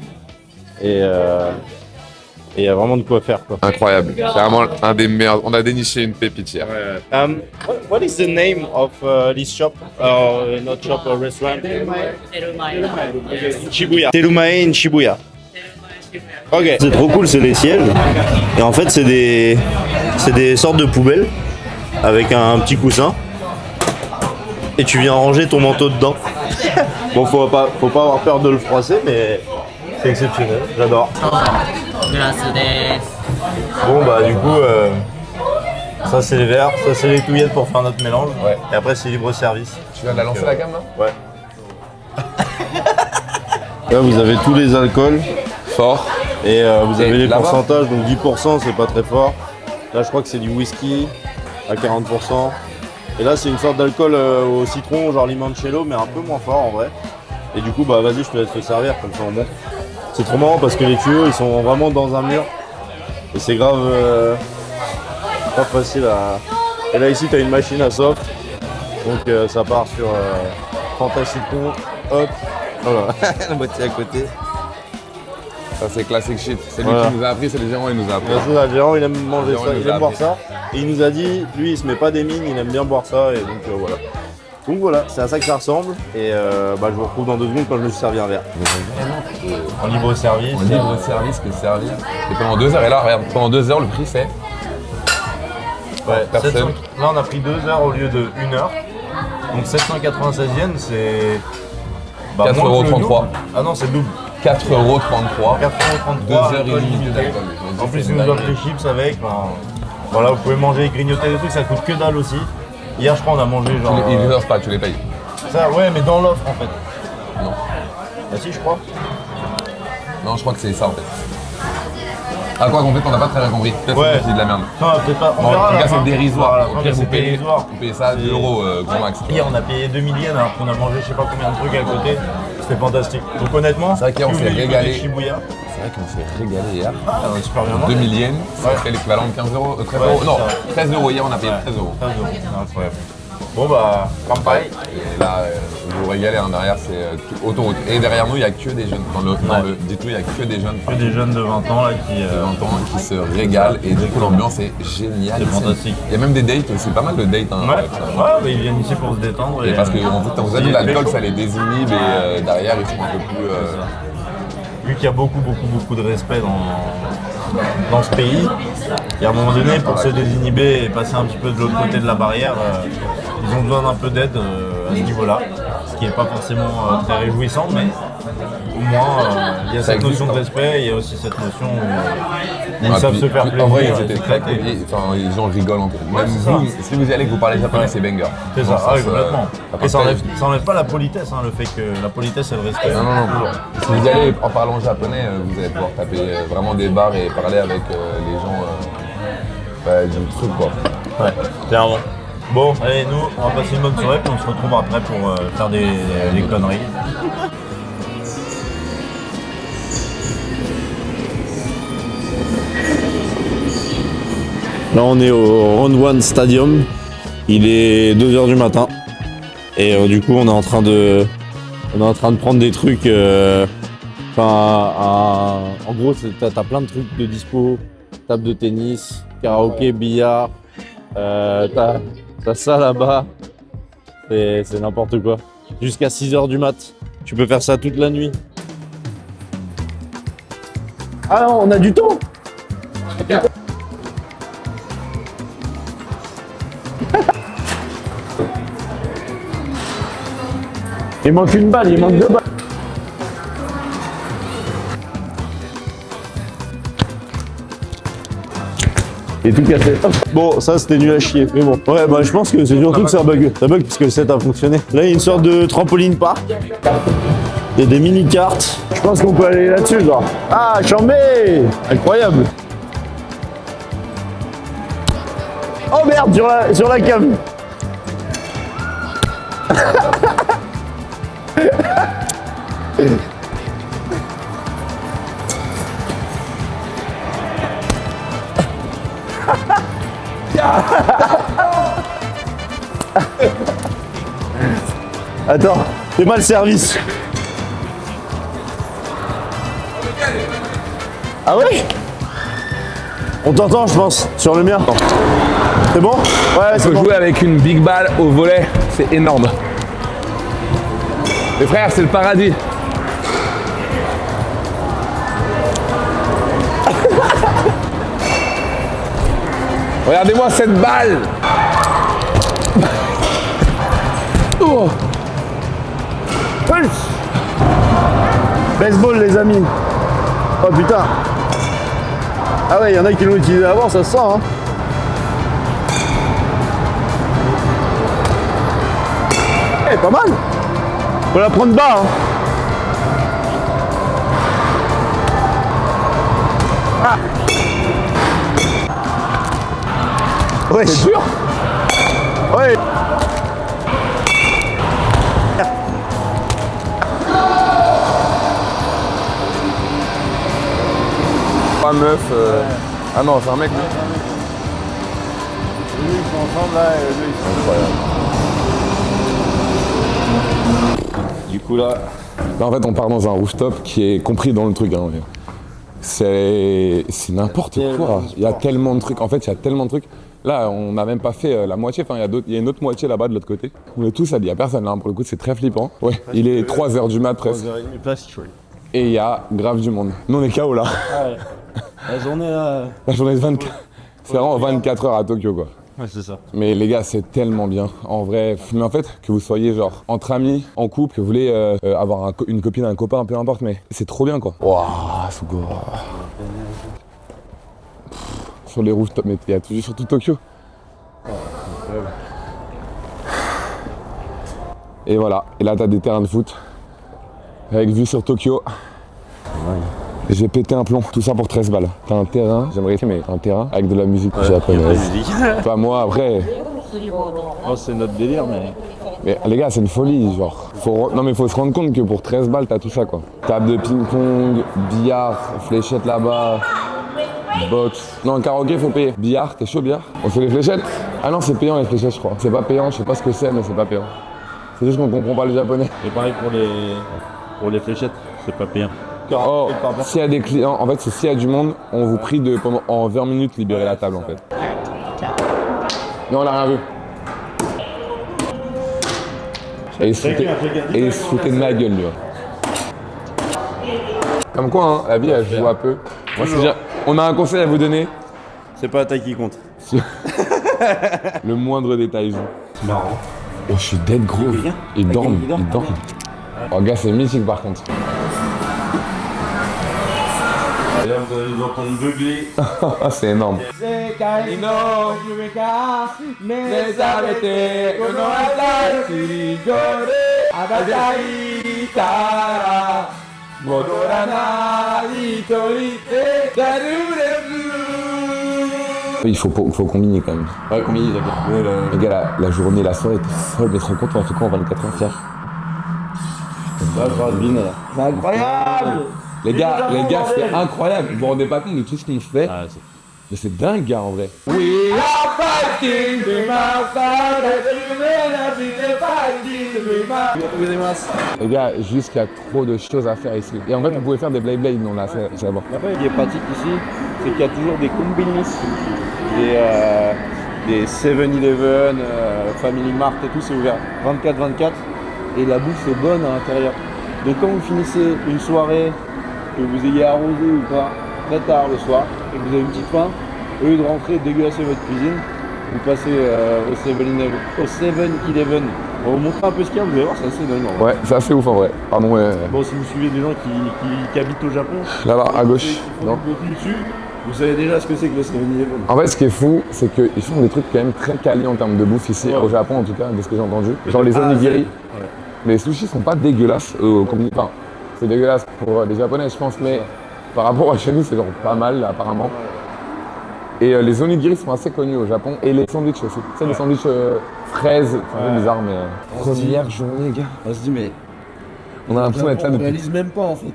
Et il y a vraiment de quoi faire quoi. Incroyable. C'est vraiment un des meilleurs. On a déniché une pépite hier. What is the name of this shop? Not shop or restaurant? Shibuya. Terumae in Shibuya. Ok. C'est trop cool, c'est des sièges. Et en fait, c'est des sortes de poubelles avec un petit coussin. Et tu viens ranger ton manteau dedans. Bon, faut pas avoir peur de le froisser, mais c'est exceptionnel. J'adore. Bon bah du coup, ça c'est les verres, ça c'est les touillettes pour faire notre mélange. Ouais. Et après c'est libre service. Tu viens de la lancer la cam là? Ouais. Là vous avez tous les alcools Fort. et vous avez les là-bas pourcentages, donc 10% c'est pas très fort. Là je crois que c'est du whisky à 40%. Et là c'est une sorte d'alcool au citron, genre limoncello, mais un peu moins fort en vrai. Et du coup bah vas-y je te laisse te servir, comme ça on monte. C'est trop marrant parce que les tuyaux ils sont vraiment dans un mur. Et c'est grave pas facile à... Et là ici t'as une machine à soft. Donc ça part sur Fanta citron, hop, voilà, la moitié à côté. Ça c'est classic shit. C'est lui Voilà. qui nous a appris, c'est le gérant, il nous a appris. Bien sûr, le gérant il aime manger Le gérant, ça, il il nous a aime boire appris. ça. Et il nous a dit, lui il se met pas des mines, il aime bien boire ça et donc voilà. Donc voilà, c'est à ça que ça ressemble et bah, je vous retrouve dans 2 secondes quand je me suis servi un verre. En libre service. En libre service que servir. Et pendant 2 heures, et là, regarde, pendant 2 heures, le prix c'est. Ouais, Personne. 700. Là on a pris 2 heures au lieu de 1 heure. Donc 796 yens c'est... Bah, 4,33 moins que le €. double. Ah non c'est le double. 4,33 €. 4,33 €. 2 heures illimitées d'alcool. En plus, ils nous offrent les chips avec. Enfin, voilà, vous pouvez manger, grignoter des trucs, ça coûte que dalle aussi. Hier, je crois, on a mangé genre. Ils les offrent pas, tu les payes. Ça, ouais, mais dans l'offre en fait. Non. Bah si, je crois. Non, je crois que c'est ça en fait. Ah quoi qu'en fait on n'a pas très bien compris. Peut-être Ouais. que c'est de la merde. Non, peut-être pas. Bon, en tout cas c'est Voilà, dérisoire. Au ouais, pire c'est dérisoire. vous payez ça 2 euros grand max. Hier, on a payé 2000 yens alors qu'on a mangé je sais pas combien de trucs à côté. C'était fantastique. Donc honnêtement, C'est vrai qu'hier, on si s'est vous voulez régalé. goûter Shibuya, C'est vrai qu'on s'est régalé hier. on a super bien mangé. 2000 yens, ça Ouais. serait l'équivalent de 15 euros, 13 Ouais, euros. c'est Non, ça. 13 euros hier on a payé 13 euros. 13 euros, c'est incroyable. Bon bah, kampai. Et là, vous régalez, hein, derrière c'est autoroute. Et derrière nous, il n'y a que des jeunes. Dites-nous, il n'y a que des jeunes. Que des jeunes de 20 ans là qui. De 20 ans qui se régalent et du coup l'ambiance est géniale. C'est fantastique. Il y a même des dates aussi, pas mal de dates. Hein, Ouais, avec ça. ouais, bah, ils viennent ici pour se détendre. Et parce que en fait, quand vous avez de l'alcool, ça les désinhibe et derrière ils sont un peu plus. Vu qu'il y a beaucoup de respect dans ce pays, et à un moment donné, pour se désinhiber et passer un petit peu de l'autre côté de la barrière, ils ont besoin d'un peu d'aide à ce niveau-là, ce qui n'est pas forcément très réjouissant, mais au moins il y a Ça cette existe, notion de hein. respect, il y a aussi cette notion où ils Ah, savent puis- se faire puis, plaisir. en vrai, ils et étaient se très éclater. cool. Enfin, les gens rigolent entre eux. Même c'est vous, ça. si vous y allez, que vous parlez japonais, c'est banger. C'est ça, Dans le ah oui, sens, complètement. ça Et ça partage. enlève pas la politesse, hein, le fait que la politesse et le respect. Non. Si vous y allez en parlant japonais, vous allez pouvoir taper vraiment des bars et parler avec les gens du truc quoi. Ouais, clairement. Bon, allez, nous, on va passer une bonne soirée, puis on se retrouve après pour faire des conneries. Là, on est au Round One Stadium. Il est 2h du matin. Et du coup, on est en train de prendre des trucs. En gros, t'as plein de trucs de dispo. Table de tennis, karaoké, billard. T'as ça là-bas. C'est n'importe quoi. Jusqu'à 6h du mat. Tu peux faire ça toute la nuit. Ah non, on a du temps. Il manque une balle, il manque 2 balles. Et tout cassé. Bon, ça c'était nul à chier, mais bon. Ouais, bah je pense que c'est surtout que ça bug. Ça bug parce que le set a fonctionné. Là, il y a une sorte de trampoline park. Il y a des mini-cartes. Je pense qu'on peut aller là-dessus, genre. Ah, chambé! Incroyable! Oh merde, sur la cam! Attends, c'est mal service. Ah ouais? On t'entend, je pense, sur le mien. C'est bon? Ouais, On c'est peut bon. jouer avec une big balle au volet, c'est énorme. Les frères, c'est le paradis. Regardez-moi cette balle. Oh. Pulse. Baseball, les amis. Oh putain. Ah ouais, il y en a qui l'ont utilisé avant, ça se sent, hein. Eh, pas mal. Faut la prendre bas, hein. Ah. Ouais. C'est dur. Ouais. Pas meuf. Ah non, c'est un mec. Ils sont ensemble là, et eux, ils sont Incroyable. Du coup là, en fait on part dans un rooftop qui est compris dans le truc. Hein. C'est n'importe quoi. Il y a tellement de trucs. En fait, il y a tellement de trucs. Là, on n'a même pas fait la moitié. Enfin, il y a une autre moitié là-bas de l'autre côté. On est tous allés. Il n'y a personne là. Pour le coup, c'est très flippant. Ouais. Il est 3h du mat presque. 3h30 Et il y a grave du monde. Nous, on est KO là. La journée là. La journée de 24. C'est vraiment 24 heures à Tokyo quoi. Ouais, c'est ça. Mais les gars, c'est tellement bien. En vrai, mais en fait, que vous soyez genre entre amis, en couple, que vous voulez avoir une copine, un copain, peu importe, mais c'est trop bien quoi. Waouh, Fugo. sur les rooftops, mais il y a toujours surtout Tokyo. Et voilà, et là t'as des terrains de foot avec vue sur Tokyo. Et j'ai pété un plomb, tout ça pour 13 balles. T'as un terrain, j'aimerais mais un terrain avec de la musique japonaise. Pas moi après. Oh, c'est notre délire, Mais les gars, c'est une folie, genre. Non mais faut se rendre compte que pour 13 balles, t'as tout ça quoi. Table de ping-pong, billard, fléchette là-bas, boxe. Non, karaoké, faut payer. Billard, t'es chaud billard? On fait les fléchettes? Ah non, c'est payant les fléchettes, je crois. C'est pas payant, je sais pas ce que c'est, mais c'est pas payant. C'est juste qu'on comprend pas le japonais. Et pareil pour les fléchettes, c'est pas payant. Oh, s'il y a des clients, en fait, c'est s'il y a du monde, on vous prie de pendant en 20 minutes libérer la table en fait. Non, on a rien vu. Et il se foutait de ma gueule, lui. Comme quoi, hein, la vie, elle joue un peu. Moi, c'est bien. On a un conseil à vous donner. C'est pas la taille qui compte. Le moindre détail joue. C'est marrant. Oh, je suis dead gros. Il dort. Oh, gars, c'est mythique par contre. Et là, vous allez nous entendre beugler. C'est énorme. Il faut combiner quand même. Ouais, combiner, d'accord. Les gars, la journée, la soirée était folle, mais te rends compte, on a fait quoi en 24 heures, frère? C'est incroyable. Les gars, c'est incroyable. Vous vous rendez pas compte de tout ce qu'on fait? Mais c'est dingue, gars, en vrai. We are fighting the Les gars, juste qu'il y a trop de choses à faire ici. Et en fait, vous pouvez faire des blade dans la salle. Après, ce qui est pratique ici, c'est qu'il y a toujours des conveniences. Des 7-Eleven, Family Mart et tout, c'est ouvert 24/24. Et la bouffe est bonne à l'intérieur. Donc quand vous finissez une soirée, que vous ayez arrosé ou pas, très tard le soir, et que vous avez une petite faim, au lieu de rentrer et de dégueulasser votre cuisine, vous passez au 7-Eleven. On va vous montrer un peu ce qu'il y a, vous allez voir, c'est assez dingue. Ouais, c'est assez ouf en vrai. Pardon, ouais. Bon, si vous suivez des gens qui habitent au Japon, là-bas, à gauche. Non. Dessus, vous savez déjà ce que c'est que le 7-Eleven. En fait, ce qui est fou, c'est qu'ils font des trucs quand même très quali en termes de bouffe ici, au Japon en tout cas, de ce que j'ai entendu. Genre les onigiri. Ouais. Les sushis sont pas dégueulasses enfin, c'est dégueulasse pour les japonais, je pense, mais par rapport à chez nous, c'est genre pas mal apparemment. Et les onigiri sont assez connus au Japon, et les sandwichs aussi. Tu sais, les sandwichs fraises, c'est un peu bizarre, mais première journée, gars. On se dit, mais on a l'impression d'être là depuis. On réalise même pas en fait.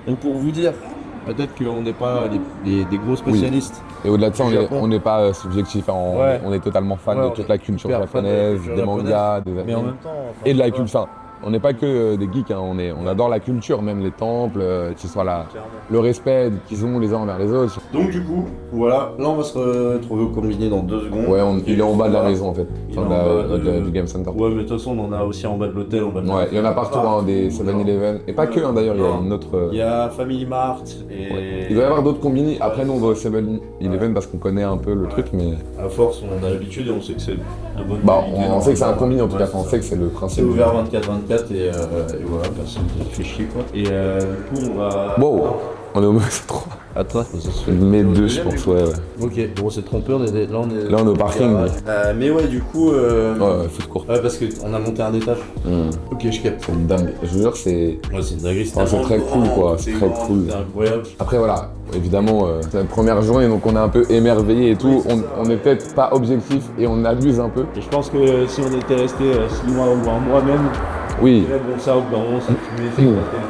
Donc pour vous dire, peut-être qu'on n'est pas des gros spécialistes. Oui. Et au-delà de ça, on n'est pas subjectif, on est totalement fan de toute la culture japonaise, des mangas, des animés. Mais en même temps, et de la culture. On n'est pas que des geeks, hein. On adore la culture, même les temples, que ce soit le respect qu'ils ont les uns envers les autres. Donc du coup, voilà, là on va se retrouver au combiné dans 2 secondes. Ouais, il est en bas de la maison en fait, du Game Center. Ouais, mais de toute façon on en a aussi en bas de l'hôtel. Ouais, il y en a partout, hein, des 7-Eleven. Et pas que, hein, d'ailleurs, il y a une autre... Il y a Family Mart et... Ouais. Il doit y avoir d'autres combinés. Après nous on va au 7-Eleven parce qu'on connaît un peu le truc, mais... À force, on a l'habitude et on sait que c'est de bonne qualité. On sait que c'est un combiné en tout cas, on sait que c'est le principe. C'est ouvert 24/24 et voilà, personne ne fait chier quoi. Et du coup on va... Wow, on est au mauvais 3. À toi, ça se fait. Mais 2 je pense, ouais. Ok, bon c'est trompeur, là on est au parking. Mais ouais, du coup... Ouais, foot court. Ouais, parce qu'on a monté un étage. Ok, je capte. C'est dingue, je vous jure, c'est... Ouais, c'est une dinguerie, c'est très cool quoi, c'est très cool. C'est incroyable. Après voilà, évidemment, c'est la première journée, donc on est un peu émerveillé et tout. On est peut-être pas objectif et on abuse un peu. Et je pense que si on était resté 6 mois ou un mois même, oui. Bon, ça, on s'accumulait,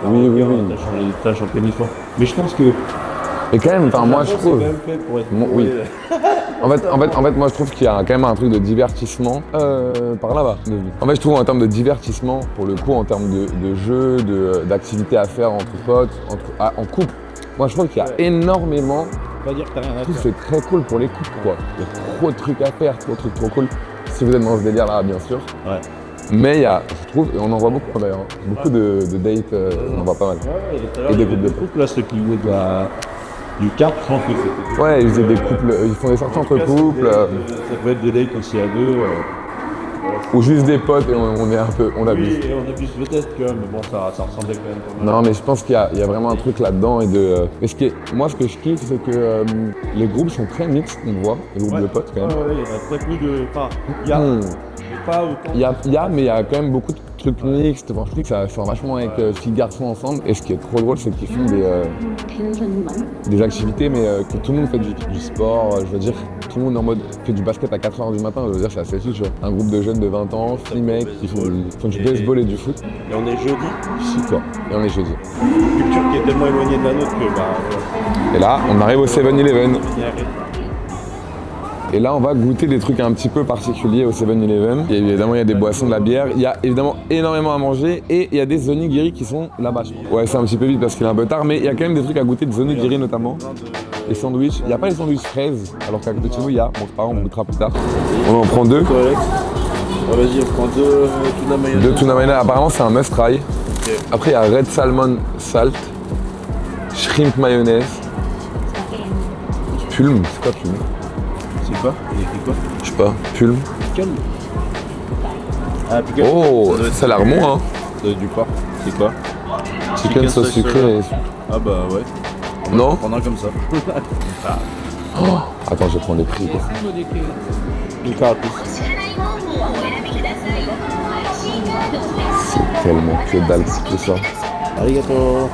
oui. On a changé les tâches en pleine histoire. Mais je pense que... Mais quand même, enfin moi je trouve... C'est quand même fait pour être... Oui. En fait, moi je trouve qu'il y a quand même un truc de divertissement par là-bas. En fait, je trouve en termes de divertissement, pour le coup, en termes de jeux, d'activités à faire entre potes, en couple, moi je trouve qu'il y a énormément... Pas dire que t'as rien à faire. C'est très cool pour les couples quoi. Il y a trop de trucs à faire, trop de trucs trop cool. Si vous êtes dans ce délire là, bien sûr. Ouais. Mais il y a, je trouve, et on en voit beaucoup d'ailleurs, beaucoup de dates, on en voit pas mal. Ouais, et des couples de couples, là, ceux qui jouaient du kart, je pense que c'était... Ouais, ils faisaient des couples, ils font des sorties entre couples. Ça peut être des dates aussi à deux. Ou juste des potes et on est un peu, on abuse. Oui, on abuse peut-être que, mais bon, ça ressemblait quand même pas mal. Non, mais je pense qu'il y a vraiment un truc là-dedans. Mais moi, ce que je kiffe, c'est que les groupes sont très mixtes, on voit, les groupes de potes quand même. Ouais, il y a très peu de. Enfin, il y a. Mais pas autant. Il y a, mais il y a quand même beaucoup de trucs mixtes. Enfin, je trouve que ça sort vachement avec filles garçons ensemble. Et ce qui est trop drôle, c'est qu'ils font des activités, mais que tout le monde fait du sport. Je veux dire, tout le monde en mode fait du basket à 4h du matin. Je veux dire, c'est assez fou, tu vois. Un groupe de jeunes de 20 ans, filles mecs, qui font du baseball et du foot. Et on est jeudi. Si, quoi. Et on est jeudi. Une culture qui est tellement éloignée de la nôtre que, bah. Et là, on arrive au 7-Eleven. On y arrive. Et là, on va goûter des trucs un petit peu particuliers au 7-Eleven. Évidemment, il y a des boissons, de la bière. Il y a évidemment énormément à manger. Et il y a des onigiri qui sont là-bas. Ouais, c'est un petit peu vite parce qu'il est un peu tard. Mais il y a quand même des trucs à goûter, des onigiri notamment. Les sandwichs. Il n'y a pas les sandwichs fraises. Alors qu'à côté de chez nous, il y a. Bon, c'est pas grave, on goûtera plus tard. On en prend deux. Toi, Alex. Ah, vas-y, on prend deux tuna mayonnaise. Deux tuna mayonnaise. Apparemment, c'est un must try. Okay. Après, il y a red salmon salt. Shrimp mayonnaise. Pulme. C'est quoi pulme? C'est quoi? Il y a écrit quoi? Je sais pas. Pulme. Pickle. Ah, pickle. Oh, ça a l'air bon, hein. Ça doit être du porc. C'est quoi? Chicken sauce sucrée. Ah bah ouais. Non? On prendra comme ça. Oh. Attends, je vais prendre les prix, quoi. Une carte plus. C'est tellement que dalle tout ça. Arigato.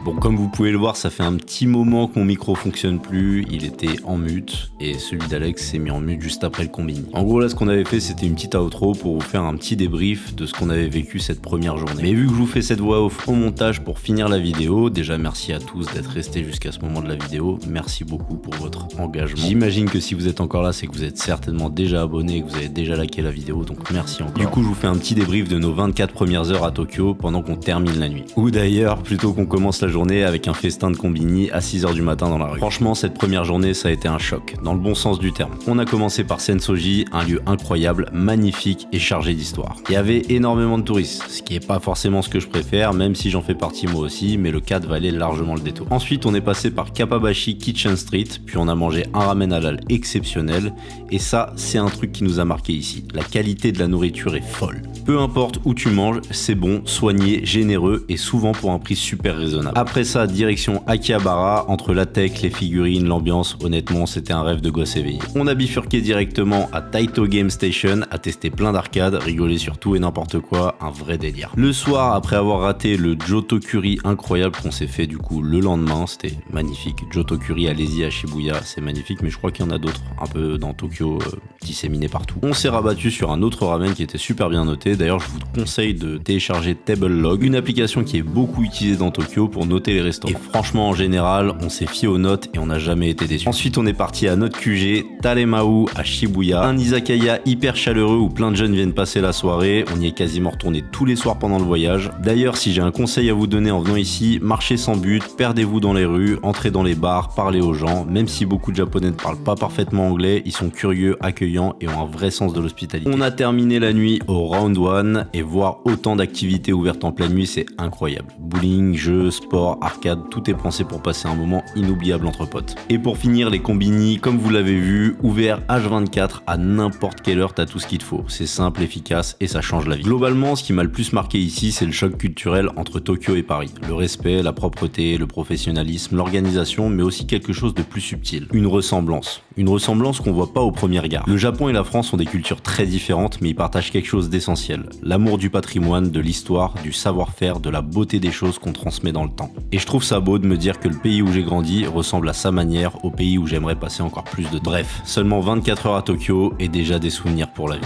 Bon, comme vous pouvez le voir, ça fait un petit moment que mon micro fonctionne plus, il était en mute, et celui d'Alex s'est mis en mute juste après le combini. En gros, là, ce qu'on avait fait, c'était une petite outro pour vous faire un petit débrief de ce qu'on avait vécu cette première journée. Mais vu que je vous fais cette voix off au montage pour finir la vidéo, déjà merci à tous d'être restés jusqu'à ce moment de la vidéo, merci beaucoup pour votre engagement. J'imagine que si vous êtes encore là, c'est que vous êtes certainement déjà abonné et que vous avez déjà liké la vidéo, donc merci encore. Du coup, je vous fais un petit débrief de nos 24 premières heures à Tokyo pendant qu'on termine la nuit. Ou d'ailleurs, plutôt qu'on commence la journée avec un festin de combini à 6h du matin dans la rue. Franchement, cette première journée, ça a été un choc, dans le bon sens du terme. On a commencé par Sensoji, un lieu incroyable, magnifique et chargé d'histoire. Il y avait énormément de touristes, ce qui est pas forcément ce que je préfère, même si j'en fais partie moi aussi, mais le cadre valait largement le détour. Ensuite, on est passé par Kappabashi Kitchen Street, puis on a mangé un ramen halal exceptionnel, et ça, c'est un truc qui nous a marqué ici. La qualité de la nourriture est folle. Peu importe où tu manges, c'est bon, soigné, généreux et souvent pour un prix super raisonnable. Après ça, direction Akihabara, entre la tech, les figurines, l'ambiance, honnêtement c'était un rêve de gosse éveillé. On a bifurqué directement à Taito Game Station, à tester plein d'arcades, rigoler sur tout et n'importe quoi, un vrai délire. Le soir, après avoir raté le Jotokuri incroyable qu'on s'est fait du coup le lendemain, c'était magnifique. Jotokuri, allez-y à Shibuya, c'est magnifique, mais je crois qu'il y en a d'autres un peu dans Tokyo, disséminés partout. On s'est rabattu sur un autre ramen qui était super bien noté, d'ailleurs je vous conseille de télécharger Table Log, une application qui est beaucoup utilisée dans Tokyo pour noter les restaurants. Et franchement, en général, on s'est fié aux notes et on n'a jamais été déçus. Ensuite, on est parti à notre QG, Taremau à Shibuya, un izakaya hyper chaleureux où plein de jeunes viennent passer la soirée. On y est quasiment retourné tous les soirs pendant le voyage. D'ailleurs, si j'ai un conseil à vous donner en venant ici, marchez sans but, perdez-vous dans les rues, entrez dans les bars, parlez aux gens. Même si beaucoup de Japonais ne parlent pas parfaitement anglais, ils sont curieux, accueillants et ont un vrai sens de l'hospitalité. On a terminé la nuit au Round 1 et voir autant d'activités ouvertes en pleine nuit, c'est incroyable. Bowling, jeux, sport, arcade, tout est pensé pour passer un moment inoubliable entre potes. Et pour finir, les combini, comme vous l'avez vu, ouverts H24 à n'importe quelle heure, t'as tout ce qu'il te faut. C'est simple, efficace et ça change la vie. Globalement, ce qui m'a le plus marqué ici, c'est le choc culturel entre Tokyo et Paris. Le respect, la propreté, le professionnalisme, l'organisation, mais aussi quelque chose de plus subtil. Une ressemblance. Une ressemblance qu'on voit pas au premier regard. Le Japon et la France ont des cultures très différentes, mais ils partagent quelque chose d'essentiel. L'amour du patrimoine, de l'histoire, du savoir-faire, de la beauté des choses qu'on transmet dans le temps. Et je trouve ça beau de me dire que le pays où j'ai grandi ressemble à sa manière au pays où j'aimerais passer encore plus de temps. Bref, seulement 24 heures à Tokyo et déjà des souvenirs pour la vie.